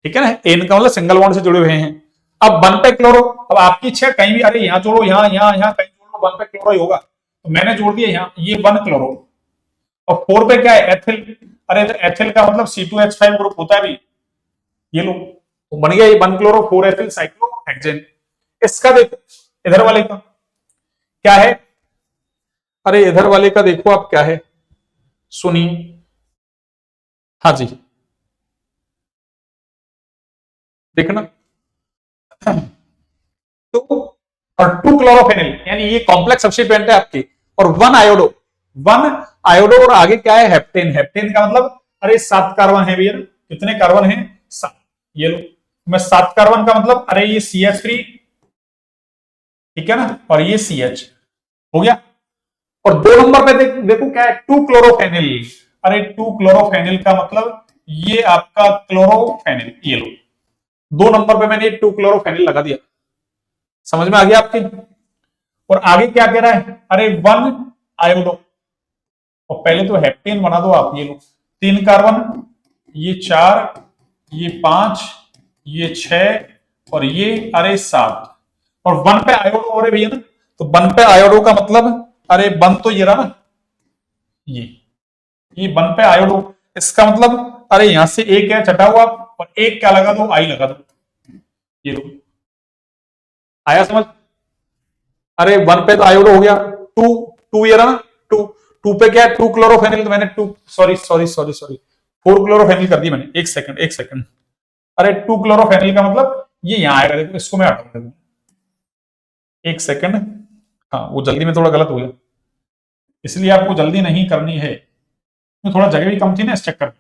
ठीक है ना, एन का मतलब सिंगल बॉन्ड से जुड़े हुए हैं। अब 1 पे क्लोरो, अब आपकी इच्छा कहीं भी, अरे यहाँ जोड़ो, यहाँ कहीं जोड़ो, 1 पे क्लोरो ही होगा, तो मैंने जोड़ दिया यहाँ, ये 1 क्लोरो। और 4 पे क्या है, एथिल, अरे तो एथिल का मतलब C2H5 ग्रुप होता है भी, ये लो, तो बन गया ये 1 क्लोरो 4 एथिल साइक्लोहेक्सेन। इसका देखो, इधर वाले का क्या है, अरे इधर वाले का देखो आप क्या है, सुनिए, हाँ जी, देखना, तो और 2 क्लोरोफेनिल, यानी ये कॉम्प्लेक्स सब्स्टिट्यूएंट है आपके, और 1 आयोडो, 1 आयोडो, और आगे क्या है, हेप्टेन, हेप्टेन का मतलब अरे 7 कार्बन है भैया, कितने कार्बन है, 7, ये लो, मैं 7 कार्बन का मतलब अरे ये CH3, ठीक है ना, और ये CH हो गया। और 2 नंबर पे देखो क्या है, 2 क्लोरोफेनिल, अरे 2 क्लोरोफेनिल का मतलब ये आपका क्लोरोफेनिल, ये लो, 2 नंबर पे मैंने 2 क्लोरोफेनिल लगा दिया, समझ में आ गया आपके। और आगे क्या कह रहा है, अरे 1 आयोडो, और पहले तो हेप्टेन बना दो आप, ये लो, 3 कार्बन, ये 4, ये 5, ये 6, और ये अरे 7, और 1 पे आयोडो हो रहे भैया ना, तो 1 पे आयोडो का मतलब अरे 1 तो ये रहा ना, ये 1 पे आयोडो, इसका मतलब अरे यहां से एक है चटा हुआ, और एक क्या लगा दो, आई लगा दो, ये लो, आया समझ। अरे 1 पे तो आयोडो हो गया, टू, टू ये रहा ना, टू, टू पे क्या है, 2 क्लोरोफेनिल, तो मैंने two, sorry sorry sorry sorry, 4 chlorophenyl कर दी मैंने, एक सेकंड एक सेकंड, अरे 2 क्लोरोफेनिल का मतलब ये यहां आएगा, देखो इसको मैं हटाऊंगा, एक सेकंड, हाँ वो जल्दी में थोड़ा गलत हो गया, इसलिए आपको जल्दी नहीं करनी है, तो थोड़ा जगह भी कम थी ना इस चक्कर में,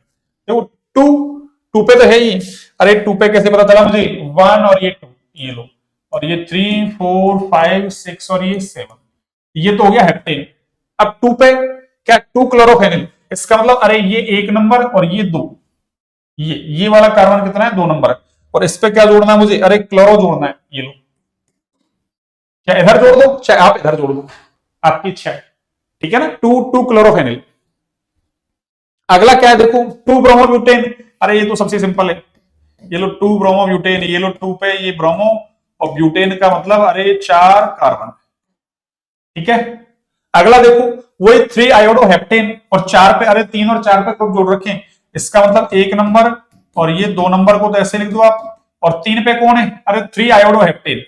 देखो टू, टू पे तो है ही, अरे 2 पे कैसे पता चला मुझे, 1 और ये 2, ये लो, और ये 3 4 5 6 और ये 7, ये तो हो गया हेप्टेन। अब 2 पे क्या, 2 क्लोरोफेनिल, इसका मतलब अरे ये 1 नंबर और ये 2, ये वाला कार्बन कितना है, 2 नंबर, और इस पे क्या जोड़ना है मुझे, अरे क्लोरो जोड़ना है, ये लो, क्या इधर जोड़ दो, चाहे आप इधर जोड़ दो, आपकी इच्छा है, ठीक है ना, 2 क्लोरोफेनिल। अगला क्या है देखो, 2 ब्रोमोब्यूटेन, अरे ये तो सबसे सिंपल है, ये लो 2 ब्रोमोब्यूटेन, ये लो 2 पे ये ब्रोमो, और ब्यूटेन का मतलब अरे 4 कार्बन। ठीक है, अगला देखो वही 3 आयोडो हेप्टेन और 4 पे, अरे 3 और 4 पे ग्रुप जोड़ रखे हैं, इसका मतलब 1 नंबर और ये 2 नंबर को तो ऐसे लिख दो आप, और 3 पे कौन है, अरे 3 आयोडो हेप्टेन,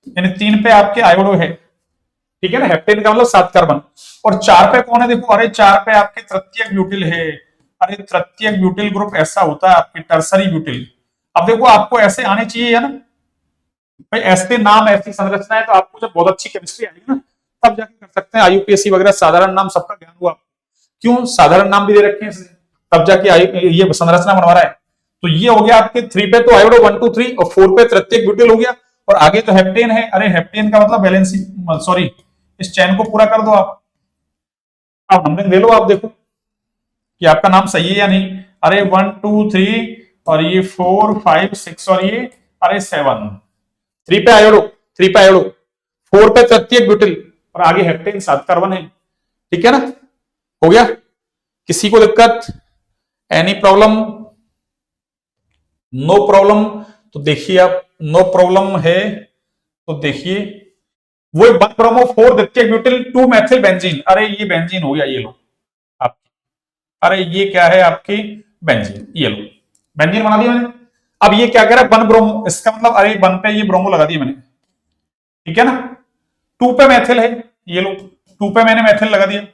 यानी 3 पे आपके आयोडो है। ठीक है ना, हेप्टेन का मतलब 7 कार्बन, और 4 पे कौन है देखो, अरे 4 पे आपके तृतीयक ब्यूटिल है। अरे तृतीयक ब्यूटिल ग्रुप ऐसा होता है आपके टर्सरी ब्यूटिल। अब देखो आपको ऐसे आने चाहिए है ना भाई, ऐसे नाम ऐसी संरचना है, तो आपको जब बहुत अच्छी केमिस्ट्री आएगी ना तब जाके कर सकते हैं। आईयूपीएससी वगैरह साधारण नाम सबका ज्ञान हुआ, क्यों साधारण नाम भी दे रखे हैं तब जाके ये संरचना बनवा रहा है। तो ये हो गया आपके 3 पे तो आयोडो 1 2 3 और 4 पे तृतीयक ब्यूटिल हो गया, और आगे तो हेप्टेन है। अरे हेप्टेन का मतलब वैलेंसी, सॉरी इस चैन को पूरा कर दो आप नंबरिंग दे लो, आप देखो कि आपका नाम सही है या नहीं। अरे 1 2 3 और ये 4 5 6 और ये अरे 7, 3 पे आयोडो, 3 पे आयोडो, 4 पे तृतीयक ब्यूटिल और आगे हेप्टेन 7 कार्बन है। ठीक है ना, हो गया, किसी को दिक्कत, एनी प्रॉब्लम, नो प्रॉब्लम। तो देखिए आप नो प्रॉब्लम है तो देखिए वो 1 ब्रोमो 4 द्वितीयक ब्यूटिल 2 मेथिल बेंजीन, अरे ये बेंजीन हो गया, ये लो आप, अरे ये क्या है आपकी बेंजीन, ये लो बेंजीन बना दिया मैंने। अब ये क्या कह रहा है 1 ब्रोमो, इसका मतलब अरे 1 पे ये ब्रोमो लगा दिया मैंने। ठीक है ना, 2 पे मेथिल है, ये लो 2 पे मैंने मेथिल लगा दिया,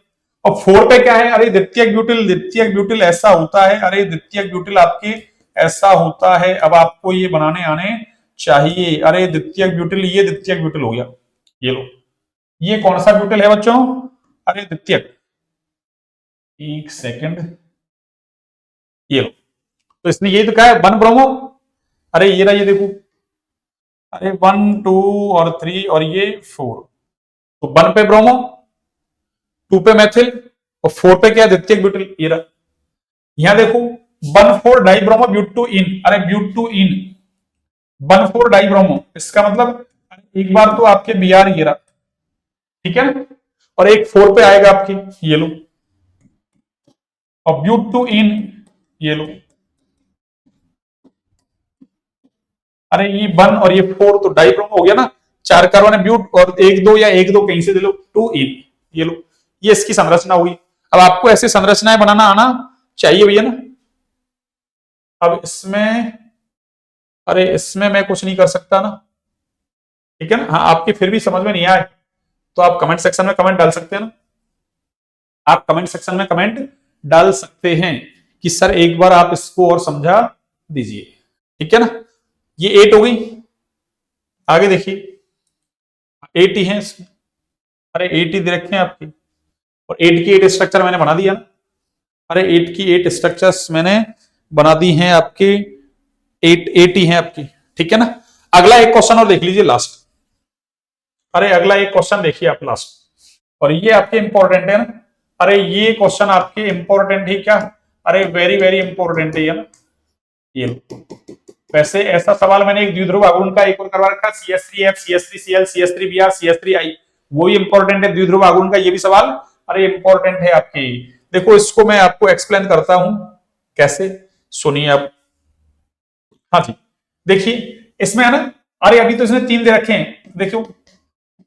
और 4 पे क्या है, अरे द्वितीयक ब्यूटिल, द्वितीयक ब्यूटिल ऐसा होता है, अरे द्वितीयक ब्यूटिल आपकी ऐसा होता है। अब आपको ये बनाने आने चाहिए, अरे द्वितीयक ब्यूटिल, ये द्वितीयक ब्यूटिल हो गया, ये लो, ये कौन सा ब्यूटिल है बच्चों, अरे द्वितीयक, एक सेकंड, ये लो, तो इसने ये तो कहा है 1 ब्रोमो, अरे ये रहा, ये देखो, अरे 1 2 और 3 और ये 4, तो 1 पे ब्रोमो, 2 पे मेथिल और 4 पे क्या द्वितीयक ब्यूटिल, ये रहा। यहां देखो 1 4 di bromo but two ene, अरे but two ene 1 4 di bromo, इसका मतलब एक बार तो आपके बी आर ये रहा। ठीक है, और एक 4 पे आएगा आपकी, ये लो, और ब्यूट टू इन, ये लो, अरे ये 1 और ये 4 तो डाई ब्रोमो हो गया ना, 4 कार्बन है ब्यूट, और 1 2 या 1 2 कहीं से दे लो 2 इन, ये लो, ये इसकी संरचना हुई। अब आपको ऐसी संरचनाएं बनाना आना चाहिए भैया ना। अब इसमें, अरे इसमें मैं कुछ नहीं कर सकता ना, ठीक है ना, हाँ आपकी फिर भी समझ में नहीं आए तो आप कमेंट सेक्शन में कमेंट डाल सकते हैं ना, आप कमेंट सेक्शन में कमेंट डाल सकते हैं कि सर एक बार आप इसको और समझा दीजिए। ठीक है ना, ये 8 हो गई, आगे देखिए 8 ही है इसमें, अरे 8 ही दे रखे हैं आपकी, और 8 की 8 स्ट्रक्चर मैंने बना दिया ना, अरे 8 की 8 स्ट्रक्चर्स मैंने बना दी हैं आपकी, 8 ही है आपकी। ठीक है ना, अगला एक क्वेश्चन और देख लीजिए लास्ट, अरे अगला एक क्वेश्चन देखिए आप लास्ट, और ये आपके इंपॉर्टेंट है ना, अरे ये क्वेश्चन आपके इंपॉर्टेंट ही क्या, अरे वेरी वेरी इंपॉर्टेंट है ना, ये वैसे ऐसा सवाल मैंने एक द्विध्रुव आघूर्ण का एक और करवा रखा, CH3F CH3Cl CH3Br CH3I, वो ही इंपॉर्टेंट है द्विध्रुव आघूर्ण का, ये भी सवाल अरे इंपॉर्टेंट है आपके। देखो इसको मैं आपको एक्सप्लेन करता हूं कैसे, सुनिए आप। हाँ जी, देखिए इसमें है ना, अरे अभी तो इसने 3 दे रखे हैं, देखो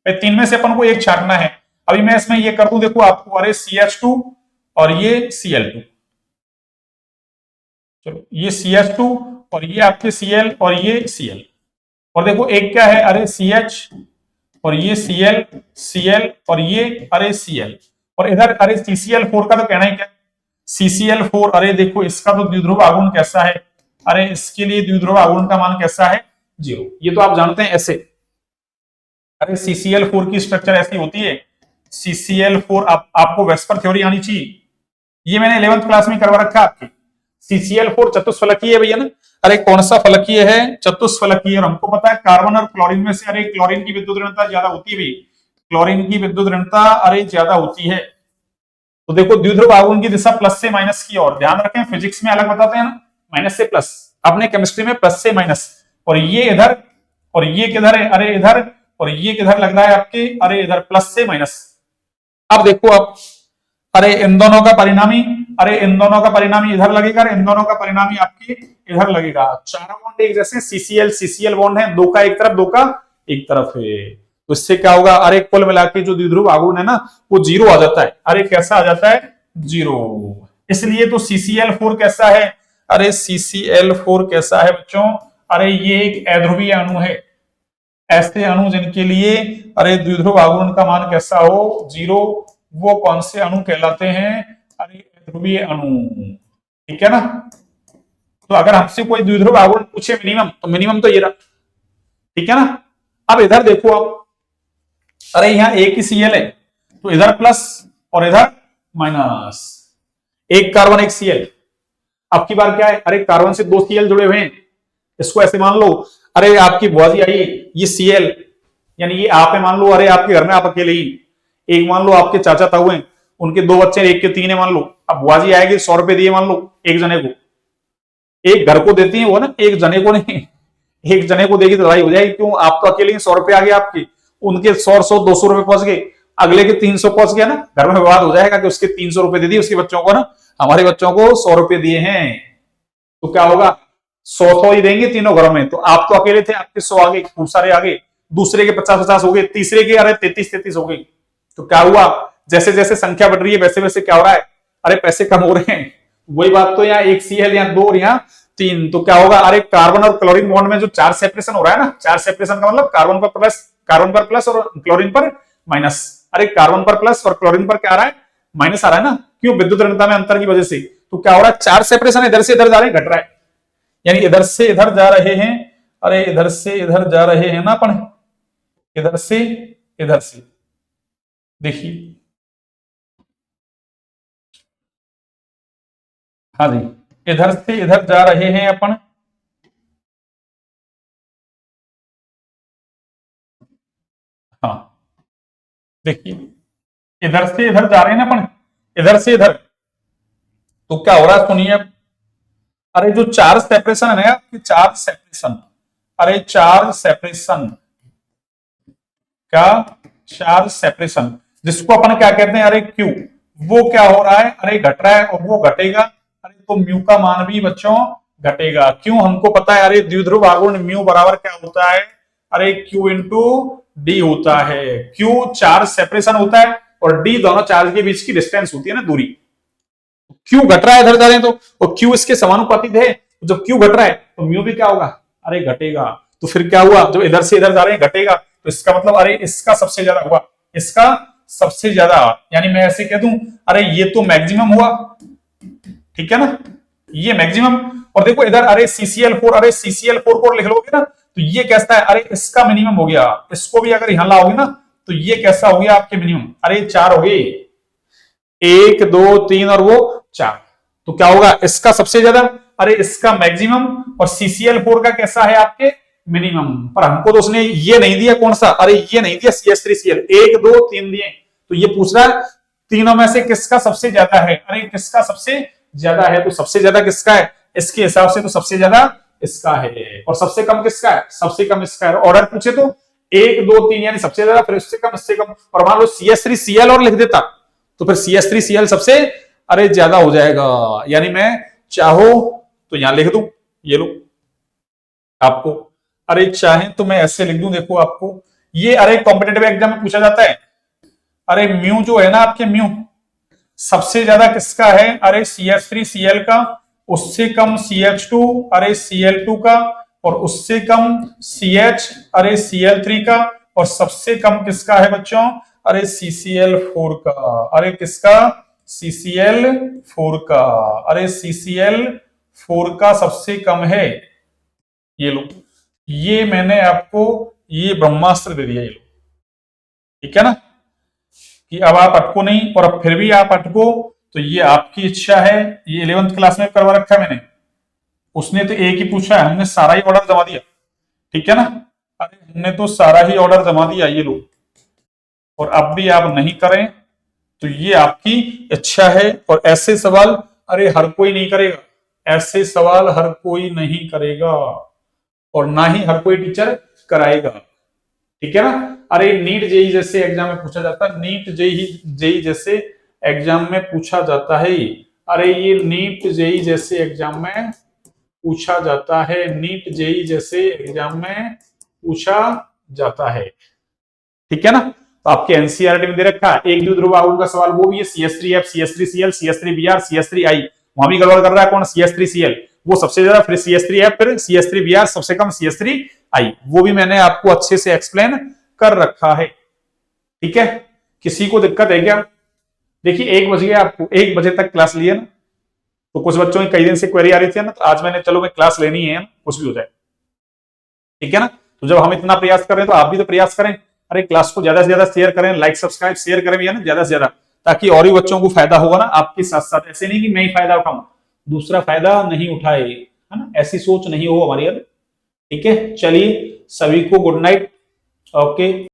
3 में से अपन को एक छांटना है। अभी मैं इसमें ये कर दूं, देखो आपको, अरे CH2 और ये Cl2, चलो ये CH2 और ये आपके Cl और ये Cl, और देखो एक क्या है, अरे CH और ये Cl Cl और ये अरे Cl, और इधर अरे CCl4 का तो कहना ही क्या, CCl4, अरे देखो इसका तो द्विध्रुव आघूर्ण कैसा है, अरे इसके लिए द्विध्रुव आघूर्ण का मान कैसा है 0, ये तो आप जानते हैं ऐसे। अरे CCl4 की स्ट्रक्चर ऐसी होती है, CCl4 आपको वेस्पर थ्योरी आनी चाहिए, ये मैंने 11th क्लास में करवा रखा आपकी। CCl4 चतुष्फलकीय है भैया ना, अरे कौन सा फलकीय है, चतुष्फलकीय, और हमको पता है कार्बन और क्लोरीन में से अरे क्लोरीन की विद्युत ऋणता ज्यादा होती है भाई, क्लोरीन की विद्युत ऋणता अरे ज्यादा होती है। तो देखो द्विध्रुव आघूर्ण की दिशा प्लस से माइनस की ओर, ध्यान रखें फिजिक्स में अलग बताते हैं ना, माइनस से प्लस, अपने केमिस्ट्री में प्लस से माइनस, और ये इधर और ये किधर है, अरे इधर, और ये किधर लग रहा है आपके, अरे इधर प्लस से माइनस। अब देखो आप, अरे इन दोनों का परिणामी, अरे इन दोनों का परिणामी इधर लगेगा, इन दोनों का परिणामी आपकी इधर लगेगा, चारों बॉन्ड एक जैसे CCl CCl बॉन्ड है, दो का एक तरफ दो का एक तरफ है। तो इससे क्या होगा, अरे कुल मिला के जो द्विध्रुव आघूर्ण है ना वो जीरो आ जाता है। अरे कैसा आ जाता है, जीरो। इसलिए तो CCl4 कैसा है, अरे CCl4 कैसा है बच्चों, अरे ये एक अध्रुवीय अणु है। ऐसे अणु जिनके लिए अरे द्विध्रुव आघूर्ण का मान कैसा हो, जीरो, वो कौन से अणु कहलाते हैं, अरे ध्रुवीय अणु। ठीक है ना। तो अगर हमसे कोई द्विध्रुव आघूर्ण पूछे मिनिमम, तो मिनिमम तो ये रहा। ठीक है ना। अब इधर देखो आप, अरे यहां एक ही Cl है, तो इधर प्लस और इधर माइनस, एक कार्बन एक Cl। अब की बार क्या है, अरे कार्बन से दो Cl जुड़े हुए हैं, इसको ऐसे मान लो, अरे आपकी बुआजी आई, ये Cl यानी ये आप है मान लो, अरे आपके घर में आप अकेले ही, एक मान लो आपके चाचा ताऊ हैं, उनके दो बच्चे, एक के तीन है मान लो। अब बुआजी आएगी, 100 रुपए दिए मान लो एक जने को, एक घर को देती है वो ना, एक जने को नहीं, एक जने को देगी तो लड़ाई हो जाएगी, क्यों, आप तो अकेले ही, 100 रुपए आ गए आपके, उनके 100 200 रुपए पहुंच गए, अगले के 300 पहुंच गया ना, घर में विवाद हो जाएगा कि उसके 300 रुपए दे दिए उसके बच्चों को ना, हमारे बच्चों को 100 रुपए दिए हैं। तो क्या होगा, 100 ही देंगे तीनों घरों में। तो आप तो अकेले थे, आपके 100 आ गए, खूब सारे आ गए, दूसरे के 50 हो गए, तीसरे के अरे 33 हो गए। तो क्या हुआ, जैसे जैसे संख्या बढ़ रही है वैसे वैसे क्या हो रहा है, अरे पैसे कम हो रहे हैं। वही बात तो यहाँ एक Cl, यहाँ दो और यहाँ तीन, तो क्या होगा, अरे कार्बन और क्लोरीन बॉन्ड में जो 4 सेपरेशन हो रहा है ना, 4 सेपरेशन का मतलब कार्बन पर प्लस और क्लोरीन पर माइनस। अरे कार्बन पर प्लस और क्लोरीन पर क्या आ रहा है, माइनस आ रहा है ना, क्यों, विद्युत ऋणता में अंतर की वजह से। तो क्या हो रहा है, 4 सेपरेशन इधर से इधर जा रहे हैं, घट रहा है, यानी इधर से इधर जा रहे हैं, अरे इधर से इधर जा रहे हैं ना अपन, इधर से इधर से, देखिए, हाँ जी, इधर से इधर जा रहे हैं अपन, हाँ देखिए, इधर से इधर जा रहे हैं ना अपन, इधर से इधर। तो क्या हो रहा है सुनिए, अरे जो 4 सेपरेशन है ना, 4 सेपरेशन, अरे 4 सेपरेशन, क्या, 4 सेपरेशन, जिसको अपन क्या कहते हैं, अरे क्यू, वो क्या हो रहा है, अरे घट रहा है और वो घटेगा। अरे तो म्यू का मान भी बच्चों घटेगा, क्यों, हमको पता है, अरे द्विध्रुव आघूर्ण म्यू बराबर क्या होता है, अरे Q इंटू डी होता है। Q 4 सेपरेशन होता है और D दोनों चार्ज के बीच की डिस्टेंस होती है ना, दूरी। Q घट रहा है इधर जा रहे हैं तो, और Q इसके समानुपातिक है, जब Q घट रहा है तो म्यू भी क्या होगा, अरे घटेगा। तो फिर क्या हुआ, जब इधर से इधर जा रहे हैं घटेगा, तो इसका मतलब अरे इसका सबसे ज्यादा हुआ, इसका सबसे ज्यादा, यानी मैं ऐसे कह दूं, अरे ये तो मैक्सिमम हुआ, ठीक है ना, ये मैक्सिमम। और देखो इधर अरे CCl4, अरे CCl4 को लिख लोगे ना, तो ये कैसा है, अरे इसका मिनिमम हो गया, इसको भी अगर यहां लाओगे ना तो ये कैसा हो गया आपके मिनिमम, अरे 4 हो गए, 1 2 3 और वो 4। तो क्या होगा, इसका सबसे ज्यादा, अरे इसका मैक्सिमम, और CCl4 का कैसा है आपके मिनिमम। पर हमको तो उसने ये नहीं दिया, कौन सा, अरे ये नहीं दिया CH3Cl, 1 2 3 दिए, तो ये पूछ रहा है तीनों में से किसका सबसे ज्यादा है, अरे किसका सबसे ज्यादा है, तो सबसे ज्यादा किसका है, इसके हिसाब से तो सबसे ज्यादा इसका है, और सबसे कम किसका है, सबसे कम इसका है। ऑर्डर पूछे तो 1 2 3 यानी सबसे ज्यादा, फिर इससे कम, इससे कम, और मान लो CH3Cl और लिख देता तो फिर CH3Cl सबसे अरे ज्यादा हो जाएगा, यानी मैं चाहो तो यहां लिख दूं, ये लो आपको, अरे चाहे तो मैं ऐसे लिख दूं, देखो आपको ये, अरे कॉम्पिटेटिव एग्जाम में पूछा जाता है, अरे म्यू जो है ना आपके, म्यू सबसे ज्यादा किसका है, अरे CH3Cl का, उससे कम CH2, अरे Cl2 का, और उससे कम CH, अरे Cl3 का, और सबसे कम किसका है बच्चों, अरे CCl4 का, अरे किसका, CCl4 का, अरे CCl4 का सबसे कम है। ये लो, ये मैंने आपको ये ब्रह्मास्त्र दे दिया, ये लो, ठीक है ना, कि अब आप अटको नहीं, और अब फिर भी आप अटको तो ये आपकी इच्छा है। ये 11th क्लास में करवा रखा है मैंने, उसने तो एक ही पूछा है, हमने सारा ही ऑर्डर जमा दिया, ठीक है ना, अरे हमने तो सारा ही ऑर्डर जमा दिया, ये लो, और अब भी आप नहीं करें तो ये आपकी इच्छा है। और ऐसे सवाल अरे हर कोई नहीं करेगा, ऐसे सवाल हर कोई नहीं करेगा, और ना ही हर कोई टीचर कराएगा, ठीक है ना। अरे नीट जेई जैसे एग्जाम में पूछा जाता है, नीट जेई जैसे एग्जाम में पूछा जाता है, अरे ये नीट जेई जैसे एग्जाम में पूछा जाता है, नीट जेई जैसे एग्जाम में पूछा जाता है। ठीक है ना, तो आपके एनसीईआरटी में दे रखा है एक द्विध्रुव आघूर्ण का सवाल, वो भी है CH3F, CH3Cl, CH3Br, CH3I। वहां भी गड़बड़ कर रहा है कौन, CH3Cl, वो सबसे ज्यादा, फिर CH3F, फिर CH3Br, सबसे कम CH3I। वो भी मैंने आपको अच्छे से एक्सप्लेन कर रखा है। ठीक है, किसी को दिक्कत है क्या? देखिए 1 बज गया, आपको 1 बजे तक क्लास लिए ना, तो कुछ बच्चों की कई दिन से क्वेरी आ रही थी ना, तो आज मैंने चलो मैं क्लास लेनी है ना, कुछ भी हो जाए। ठीक है ना, तो जब हम इतना प्रयास कर रहे हैं तो आप भी तो प्रयास करें, अरे क्लास को ज्यादा से ज्यादा शेयर करें, लाइक सब्सक्राइब शेयर करें भैया ना ज्यादा से ज्यादा, ताकि और भी बच्चों को फायदा होगा ना आपके साथ साथ। ऐसे नहीं कि मैं ही फायदा उठाऊं, दूसरा फायदा नहीं उठाए, है ना, ऐसी सोच नहीं हो हमारी अब। ठीक है, चलिए सभी को गुड नाइट। ओके।